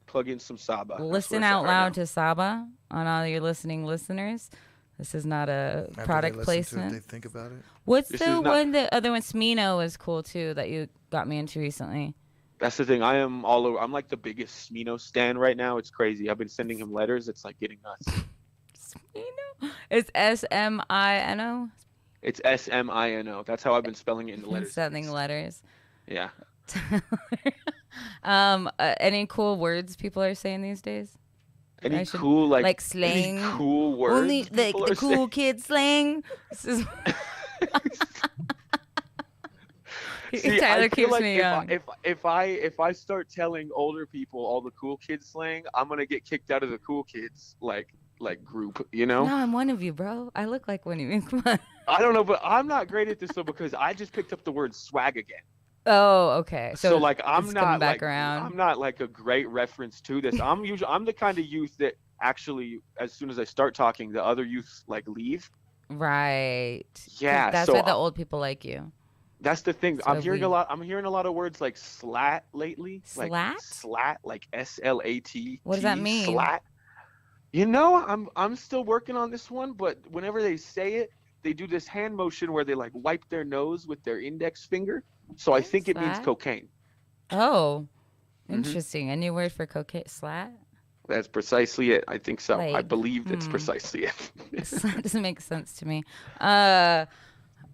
plug in some Saba. Listen out loud to Saba on all your listeners. This is not a product placement. They think about it. What's the one? The other one, Smino, is cool too that you got me into recently. That's the thing. I am all over. I'm like the biggest Smino stan right now. It's crazy. I've been sending him letters. It's like getting nuts. Smino? It's Smino? It's Smino. That's how I've been spelling it in the letters. Sending letters. Yeah. Any cool words people are saying these days? Any cool like slang? Any cool words? Only like the cool kid slang. This is See, Tyler keeps me young. If I start telling older people all the cool kids slang, I'm gonna get kicked out of the cool kids like group, you know? No, I'm one of you, bro. I look like one of you. Come on. I don't know, but I'm not great at this though because I just picked up the word swag again. Oh, okay. So like I'm not back around. I'm not like a great reference to this. I'm the kind of youth that actually, as soon as I start talking, the other youth like leave. Right. Yeah. That's why the old people like you. That's the thing. I'm hearing a lot of words like slat lately. Slat? Like slat, like SLAT. What does that mean? Slat. You know, I'm still working on this one, but whenever they say it, they do this hand motion where they like wipe their nose with their index finger. So I think it means cocaine. Oh, interesting. A new word for cocaine. Slat? That's precisely it. I think so. Like, I believe that's precisely it. That doesn't make sense to me.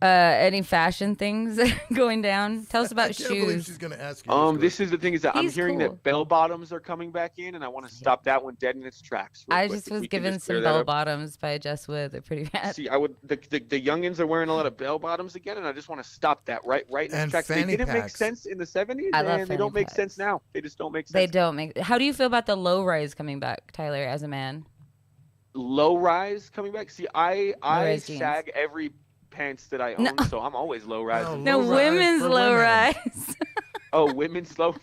Any fashion things going down? Tell us about I shoes. can't believe she's gonna ask you. This is the thing is that I'm hearing cool. that bell bottoms are coming back in, and I want to stop that one dead in its tracks. I just was given some bell bottoms by Jess Wood. They're pretty bad. See, the youngins are wearing a lot of bell bottoms again, and I just want to stop that right in its tracks. They didn't make sense in the 70s, and they don't make sense now. They just don't make sense. They don't make. How do you feel about the low rise coming back, Tyler, as a man? Low rise coming back. See, I sag every pants that I own, so I'm always low rise. No, women's low rise. Oh, women's low.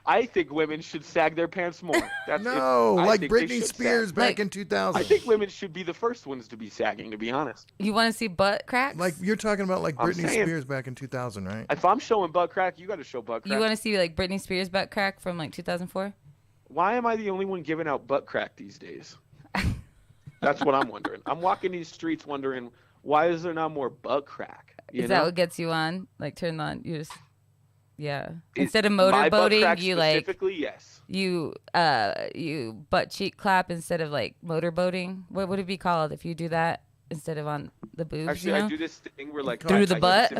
I think women should sag their pants more. Like Britney Spears back in 2000. I think women should be the first ones to be sagging, to be honest. You want to see butt cracks? Like you're talking about like Britney Spears back in 2000, right? If I'm showing butt crack, you got to show butt crack. You want to see like Britney Spears butt crack from like 2004? Why am I the only one giving out butt crack these days? That's what I'm wondering. I'm walking these streets wondering, why is there not more butt crack? Is that what gets you on? Like turn on? You just instead of motorboating, you like specifically yes. You butt cheek clap instead of like motorboating. What would it be called if you do that instead of on the boobs? Actually, I do this thing where like through the butt.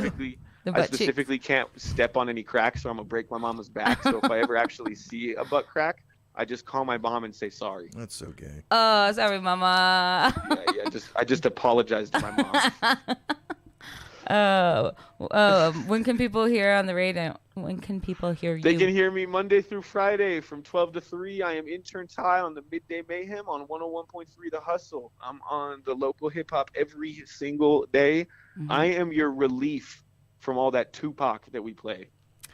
I specifically can't step on any cracks, so I'm gonna break my mama's back. So if I ever actually see a butt crack, I just call my mom and say sorry. That's so gay. Oh, sorry, mama. Yeah. I just apologize to my mom. When can people hear on the radio? When can people hear you? They can hear me Monday through Friday from 12 to 3. I am intern Ty on the Midday Mayhem on 101.3 The Hustle. I'm on the local hip hop every single day. Mm-hmm. I am your relief from all that Tupac that we play.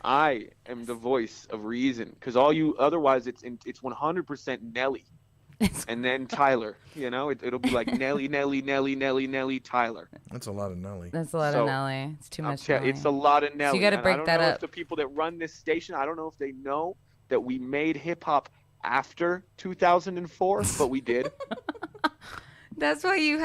I am the voice of reason, because otherwise it's 100% Nelly, and then Tyler. It'll be like Nelly, Tyler. That's a lot of Nelly. That's a lot of Nelly. It's too much. Nelly. It's a lot of Nelly. So you got to break that up. I don't know if the people that run this station, I don't know if they know that we made hip hop after 2004, but we did. That's why you're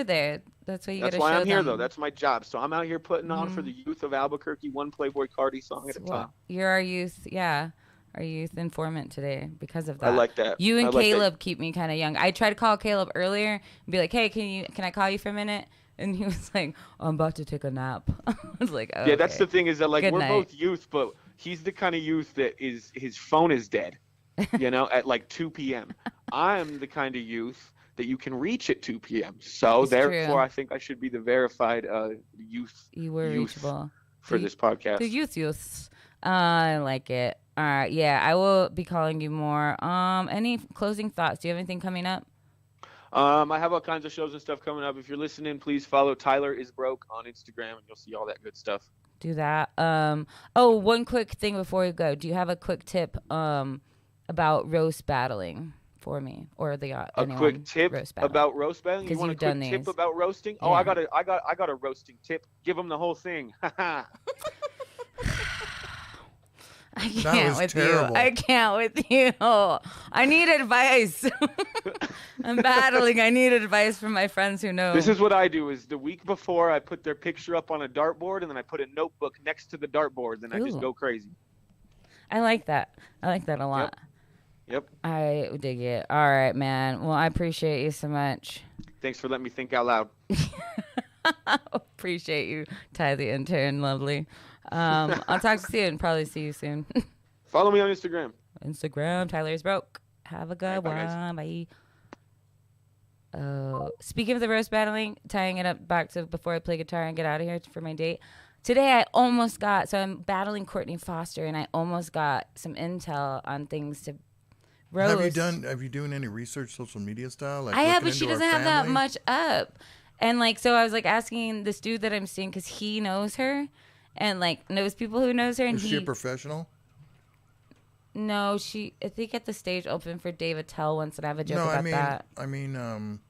there. That's why you got to show them. That's why I'm here, though. That's my job. So I'm out here putting on for the youth of Albuquerque, one Playboy Cardi song at a time. You're our youth, our youth informant today because of that. I like that. You and Caleb keep me kind of young. I tried to call Caleb earlier and be like, hey, can I call you for a minute? And he was like, I'm about to take a nap. I was like, oh, yeah, that's the thing is that Good we're night. both youth, but he's the kind of youth that his phone is dead, at like 2 p.m. I'm the kind of youth that you can reach at 2 p.m. So it's therefore, true. I think I should be the verified youth. You were reachable for this podcast. The youths. I like it. All right, yeah, I will be calling you more. Any closing thoughts? Do you have anything coming up? I have all kinds of shows and stuff coming up. If you're listening, please follow Tyler is Broke on Instagram, and you'll see all that good stuff. Do that. One quick thing before we go. Do you have a quick tip about roast battling for me or a quick tip about roast battling? You want a quick tip about roasting? Yeah. Oh, I got a roasting tip. Give them the whole thing. I can't with you. I can't with you. I need advice. I'm battling. I need advice from my friends who know. This is what I do: is the week before I put their picture up on a dartboard, and then I put a notebook next to the dartboard, and I just go crazy. I like that. I like that a lot. Yep. I dig it. All right, man. Well, I appreciate you so much. Thanks for letting me think out loud. Appreciate you, Ty the intern. Lovely. I'll talk to you soon. Probably see you soon. Follow me on Instagram. Tyler is Broke. Have a good one. Bye. Speaking of the roast battling, tying it up back to before I play guitar and get out of here for my date. Today I almost got, so I'm battling Courtney Foster, and I almost got some intel on things to roast. Have you doing any research social media style? Like I have, but she doesn't have that much up. And so I was asking this dude that I'm seeing, because he knows her and knows people who knows her. And is she a professional? No, I think at the stage opened for Dave Attell once, and I have a joke about that. I mean,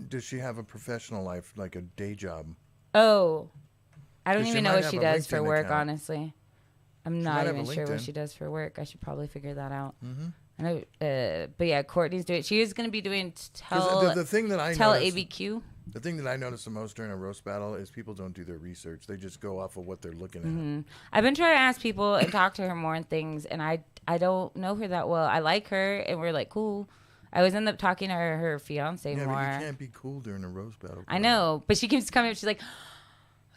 does she have a professional life, like a day job? Oh, I don't even know what she does for work, honestly. I'm not even sure what she does for work. I should probably figure that out. Mm-hmm. I know, but yeah, Courtney's doing. She is going to be doing the thing that I tell noticed, ABQ. The thing that I notice the most during a roast battle is people don't do their research. They just go off of what they're looking at. I've been trying to ask people and talk to her more and things, and I don't know her that well. I like her, and we're cool. I always end up talking to her fiance more. Yeah, but you can't be cool during a roast battle. I know, but she keeps coming up. She's like,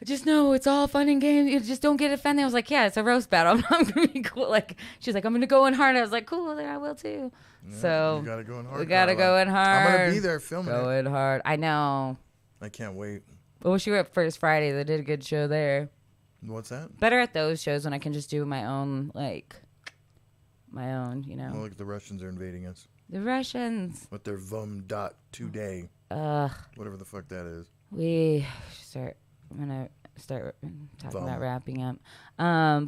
just know it's all fun and games. You just don't get offended. I was like, yeah, it's a roast battle. I'm not going to be cool. She's like, I'm going to go in hard. I was like, cool, then I will too. Yeah, so you got to go in hard. We got to go in hard. I'm going to be there filming Go in hard. I know. I can't wait. I wish you were at First Friday. They did a good show there. What's that? Better at those shows when I can just do my own, Well, look, the Russians are invading us. The Russians. With their VUM.today. Whatever the fuck that is. I'm going to start talking about wrapping up.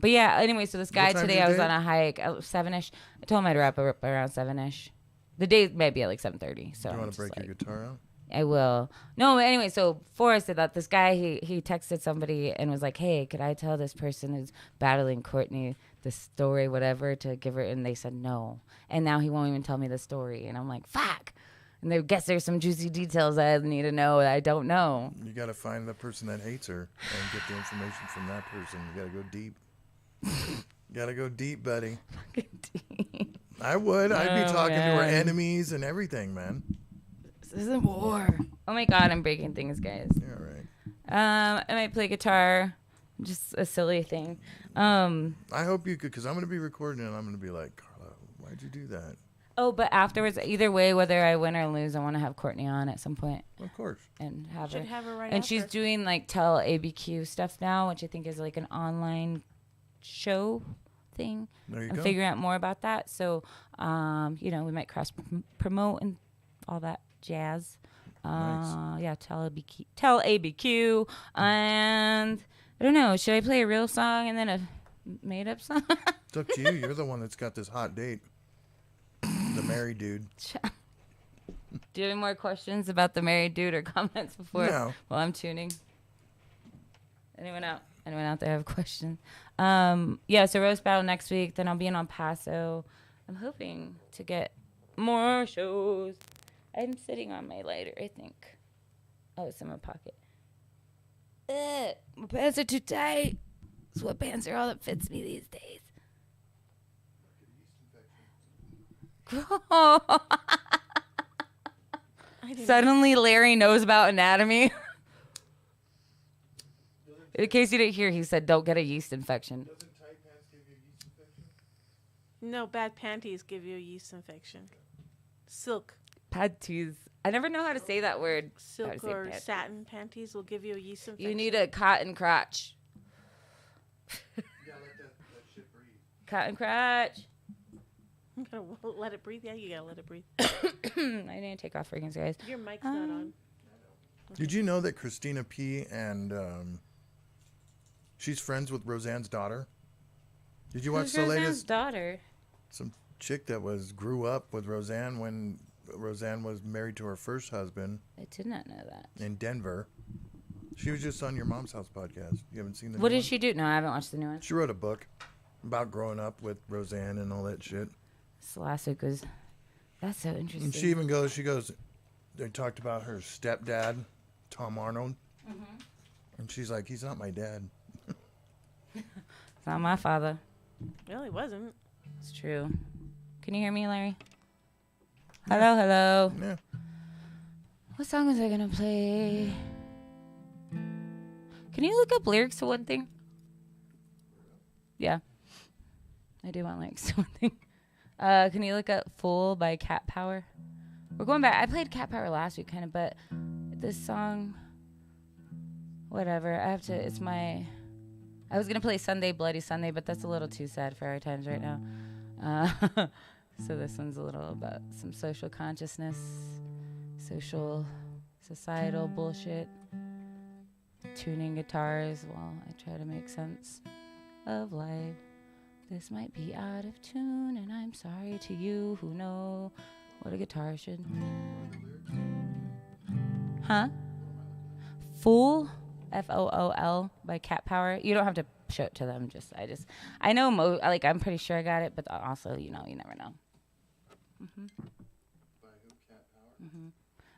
But yeah, anyway, so this guy today, I was on a hike at 7-ish. I told him I'd wrap up around 7-ish. The day may be at 7:30. So do you want to break your guitar out? I will. No, anyway, so before I said that, this guy, he texted somebody and was like, hey, could I tell this person who's battling Courtney the story, whatever, to give her, and they said no. And now he won't even tell me the story. And I'm like, fuck. And I guess there's some juicy details I need to know that I don't know. You got to find the person that hates her and get the information from that person. You got to go deep. You got to go deep, buddy. Fucking deep. I would. I'd be talking to her enemies and everything, man. This isn't war. Oh my God, I'm breaking things, guys. Yeah, right. I might play guitar. Just a silly thing. I hope you could, because I'm going to be recording and I'm going to be like, Carla, why'd you do that? Oh, but afterwards, either way, whether I win or lose, I want to have Courtney on at some point. Of course. And have her. Have her right and after. she's doing like Tell ABQ stuff now, which I think is like an online show thing. There you I'm go. figuring out more about that. So, we might cross promote and all that jazz. Nice. Yeah, Tell ABQ. And I don't know. Should I play a real song and then a made up song? It's up to you. You're the one that's got this hot date. The married dude. Do you have any more questions about the married dude or comments before? No. Well, I'm tuning. Anyone out there have questions? So roast battle next week. Then I'll be in El Paso. I'm hoping to get more shows. I'm sitting on my lighter, I think. Oh, it's in my pocket. My pants are too tight. Sweatpants are all that fits me these days. Suddenly Larry knows about anatomy. In case you didn't hear, he said don't get a yeast infection. Doesn't tight pants give you a yeast infection? No, bad panties give you a yeast infection. Silk. Panties. I never know how to say that word. Silk or satin panties will give you a yeast infection. You need a cotton crotch. You gotta let that shit breathe. Cotton crotch. You gotta let it breathe. Yeah, you gotta let it breathe. I need to take off freaking guys. Your mic's not on. Did you know that Christina P. and she's friends with Roseanne's daughter? Did you watch the Roseanne's latest? daughter? Some chick that grew up with Roseanne when Roseanne was married to her first husband. I did not know that. In Denver. She was just on your Mom's House podcast. You haven't seen the What new did one? she do? No, I haven't watched the new one. She wrote a book about growing up with Roseanne and all that shit. This last week was... That's so interesting. And she even goes, they talked about her stepdad, Tom Arnold. Mm-hmm. And she's like, he's not my dad. It's not my father. Well, he wasn't. It's true. Can you hear me, Larry? Hello, hello. Yeah. What song was I going to play? Can you look up lyrics to one thing? Yeah. I do want lyrics to one thing. Can you look up Fool by Cat Power? We're going back. I played Cat Power last week, kind of, but this song, whatever. I was going to play Sunday, Bloody Sunday, but that's a little too sad for our times right now. So this one's a little about some social consciousness, societal bullshit, tuning guitars while I try to make sense of life. This might be out of tune, and I'm sorry to you who know what a guitar should. Huh? Fool, Fool by Cat Power. You don't have to show it to them. I know. I'm pretty sure I got it, but also, you never know. Mm-hmm. By who? Cat Power? Mm-hmm.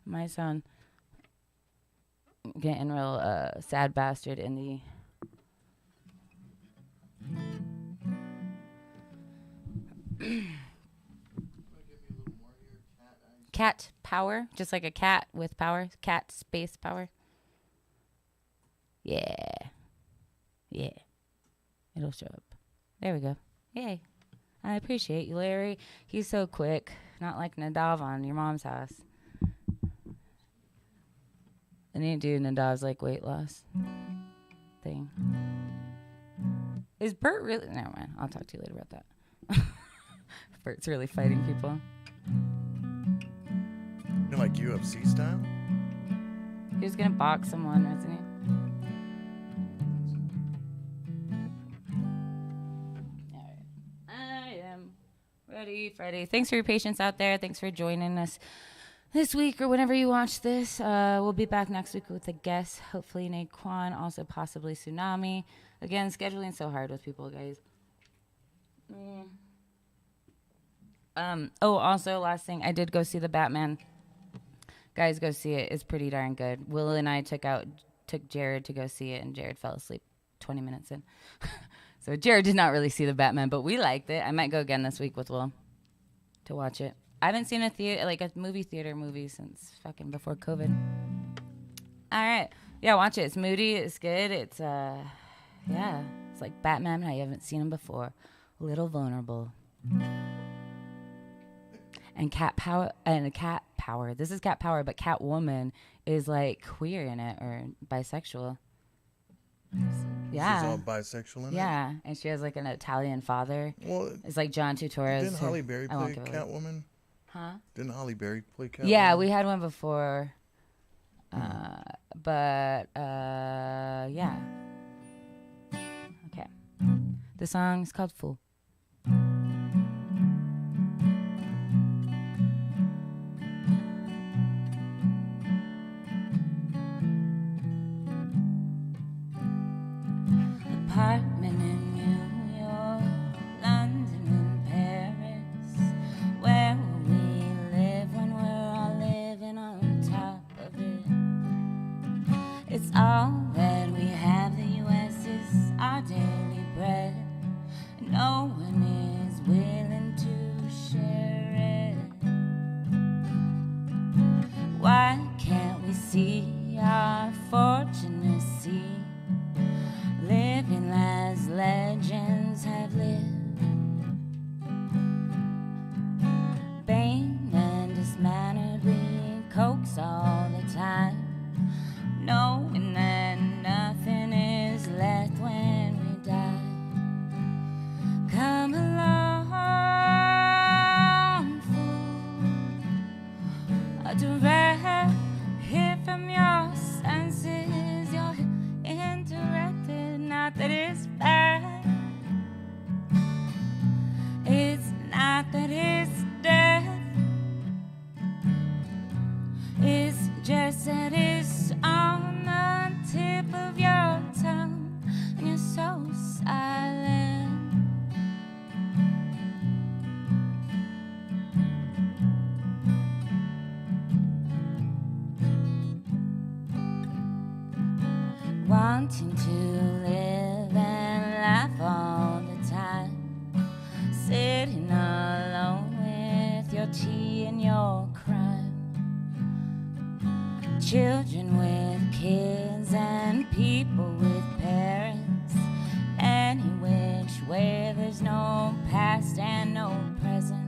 My son getting real sad bastard in the. Cat Power, just like a cat with power. Cat space power. Yeah. It'll show up. There we go. Yay. I appreciate you, Larry. He's so quick. Not like Nadav on your Mom's House. I need to do Nadav's like weight loss thing. Is Bert really? Never mind. I'll talk to you later about that. Bert's really fighting people. You're like UFC style? He was gonna box someone, wasn't he? Alright. I am ready, Freddie. Thanks for your patience out there. Thanks for joining us this week or whenever you watch this. We'll be back next week with a guest. Hopefully Naquan, also possibly Tsunami. Again, scheduling so hard with people, guys. Also, last thing, I did go see the Batman. Guys, go see it. It's pretty darn good. Will and I took Jared to go see it, and Jared fell asleep 20 minutes in. So Jared did not really see the Batman, but we liked it. I might go again this week with Will to watch it. I haven't seen a movie theater movie since fucking before COVID. All right. Yeah, watch it. It's moody. It's good. It's yeah. It's like Batman. How you haven't seen him before. A little vulnerable. And cat power. This is cat power, but Catwoman is like queer in it or bisexual. Yeah. She's all bisexual in it? Yeah, and she has like an Italian father. Well, it's like John Turturro. Didn't Halle Berry play Catwoman? Huh? Didn't Halle Berry play Catwoman? Yeah, we had one before. But yeah. Okay. The song is called Fool. Apartment in New York, London and Paris. Where will we live when we're all living on top of it? It's all that we have. The U.S. is our daily bread. No one is willing to share it. Why can't we see our fortunacy? Living as legends have lived. Bane and dismannered, we coax all the time, knowing that nothing is left when we die. Come along, fool, a direct hit from your senses. You're interrupted, not that it's bad. It's not that it's death. It's just that it's on the tip of your tongue, and you're so silent. Wanting to live and laugh all the time, sitting alone with your tea and your crime. Children with kids and people with parents. Any which way, there's no past and no present.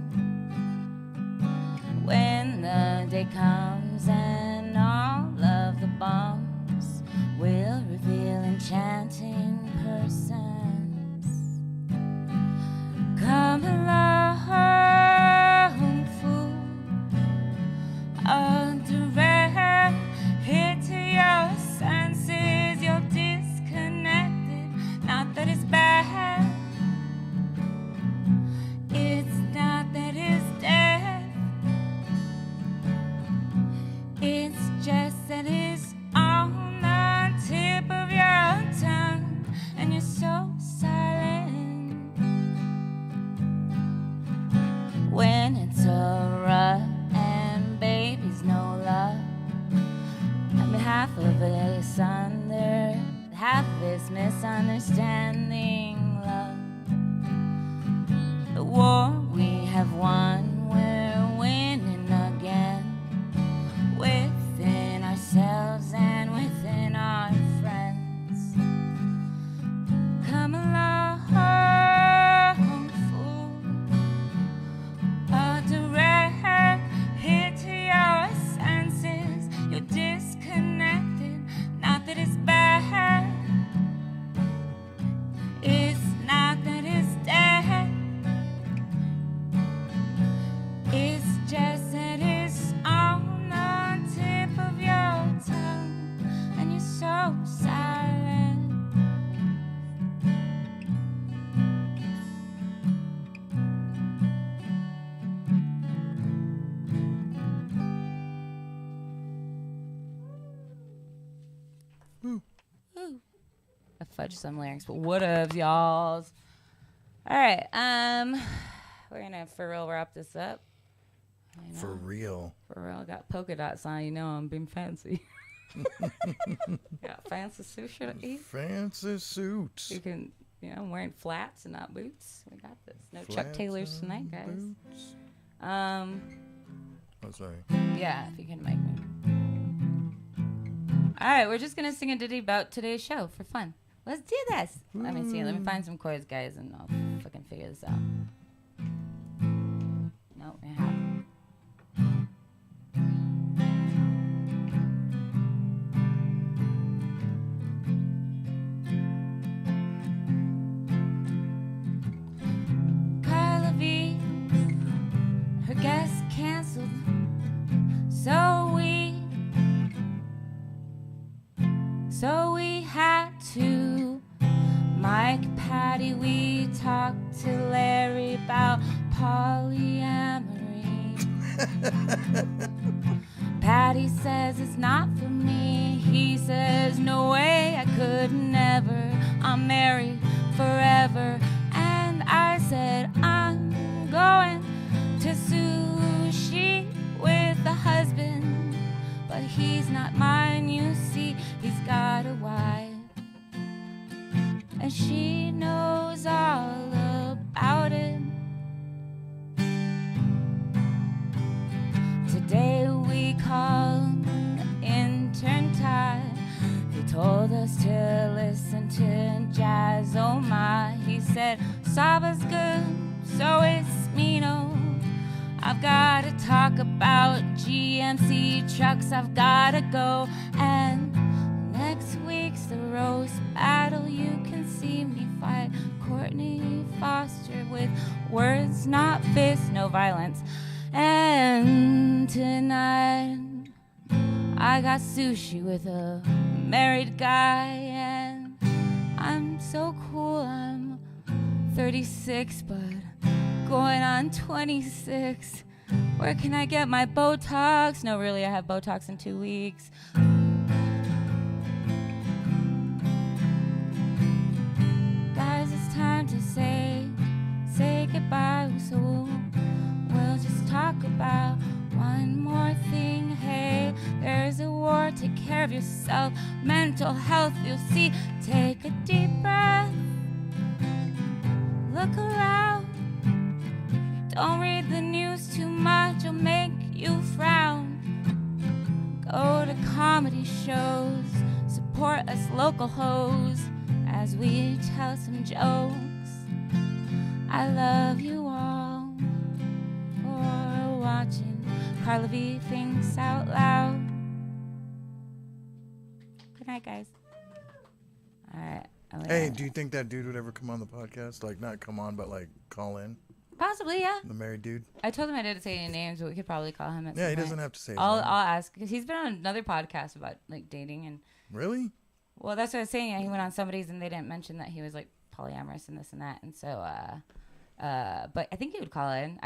When the day comes and all of the bombs will reveal enchanting persons. Come along, fool, a direct hit to your senses. You're disconnected, not that it's bad. It's not that it's death. It's just that it's on the tip of your tongue, and you're so silent. When it's a rut and babies no love, on behalf of asunder, half this misunderstanding love. The war we have won, we're winning again, within ourselves and within our friends. Come along, fool, a direct hit to your senses. You're disconnected, not that it's bad. It's not that it's dead. It's just that it's on the tip of your tongue, and you're so silent. Ooh. I fudged some lyrics, but whatevs, y'alls. All right, we're gonna for real wrap this up. For real. For real, got polka dots on. You know I'm being fancy. Got fancy suit. Should I eat? Fancy suits. You can, I'm wearing flats and not boots. We got this. No Flats Chuck Taylors tonight, guys. Boots. Oh, sorry. yeah, if you can make me. All right, we're just going to sing a ditty about today's show for fun. Let's do this. Let me see. Let me find some chords, guys, and I'll fucking figure this out. No, I have. Carla V, her guest canceled, so we had to. Mike, Patty, we talked to Larry about polyamory. Patty says it's not for me. He says no way, I could never. I'm married forever. And I said I'm going to sushi with the husband, but he's not mine, you see. He's got a wife, and she knows all about it. Today we called intern Ty. He told us to listen to jazz, oh my. He said Saba's good, so is Mino. I've gotta talk about GMC trucks, I've gotta go. And next week's the roast battle, you can see me fight Courtney Foster with words, not fists, no violence. And tonight I got sushi with a married guy, and I'm so cool. I'm 36 but going on 26. Where can I get my Botox? No, really, I have Botox in 2 weeks. Guys, it's time to say goodbye. So we'll just talk about one more thing. Hey, there's a war, take care of yourself. Mental health, you'll see. Take a deep breath. Look around. Don't read the news too much, it'll make you frown. Go to comedy shows, support us local hoes as we tell some jokes. I love you all for watching Carla V Thinks Out Loud. Good night, guys. All right. Hey, do you think that dude would ever come on the podcast? Like, not come on, but like call in? Possibly, yeah. The married dude? I told him I didn't say any names, but we could probably call him at some Yeah, he point. doesn't have to say his I'll name. ask, because he's been on another podcast about, like, dating and... Really? Well, that's what I was saying. Yeah, he went on somebody's, and they didn't mention that he was, like, polyamorous and this and that. And so, but I think he would call in.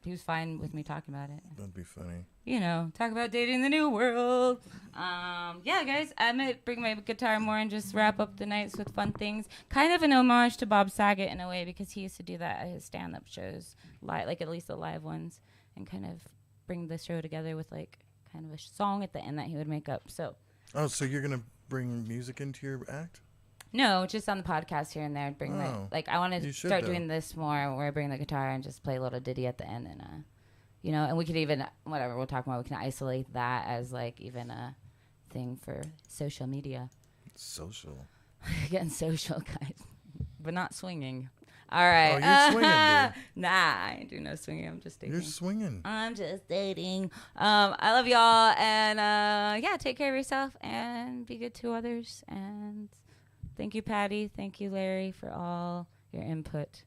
He was fine with me talking about it. That'd be funny. You know, talk about dating in the new world. Yeah, guys, I might bring my guitar more and just wrap up the nights with fun things. Kind of an homage to Bob Saget in a way, because he used to do that at his stand-up shows, like at least the live ones, and kind of bring the show together with like kind of a song at the end that he would make up. So. Oh, so you're gonna bring music into your act? No, just on the podcast here and there. Bring I want to start doing this more, where I bring the guitar and just play a little ditty at the end, and you know, and we could even whatever we'll talk about. We can isolate that as like even a thing for social media. Social. Getting social, guys, but not swinging. All right. Oh, you're swinging, dude. Nah, I ain't doing no swinging. I'm just dating. You're swinging. I'm just dating. I love y'all, and yeah, take care of yourself and be good to others. And thank you, Patty. Thank you, Larry, for all your input.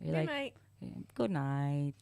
Good night. Good night.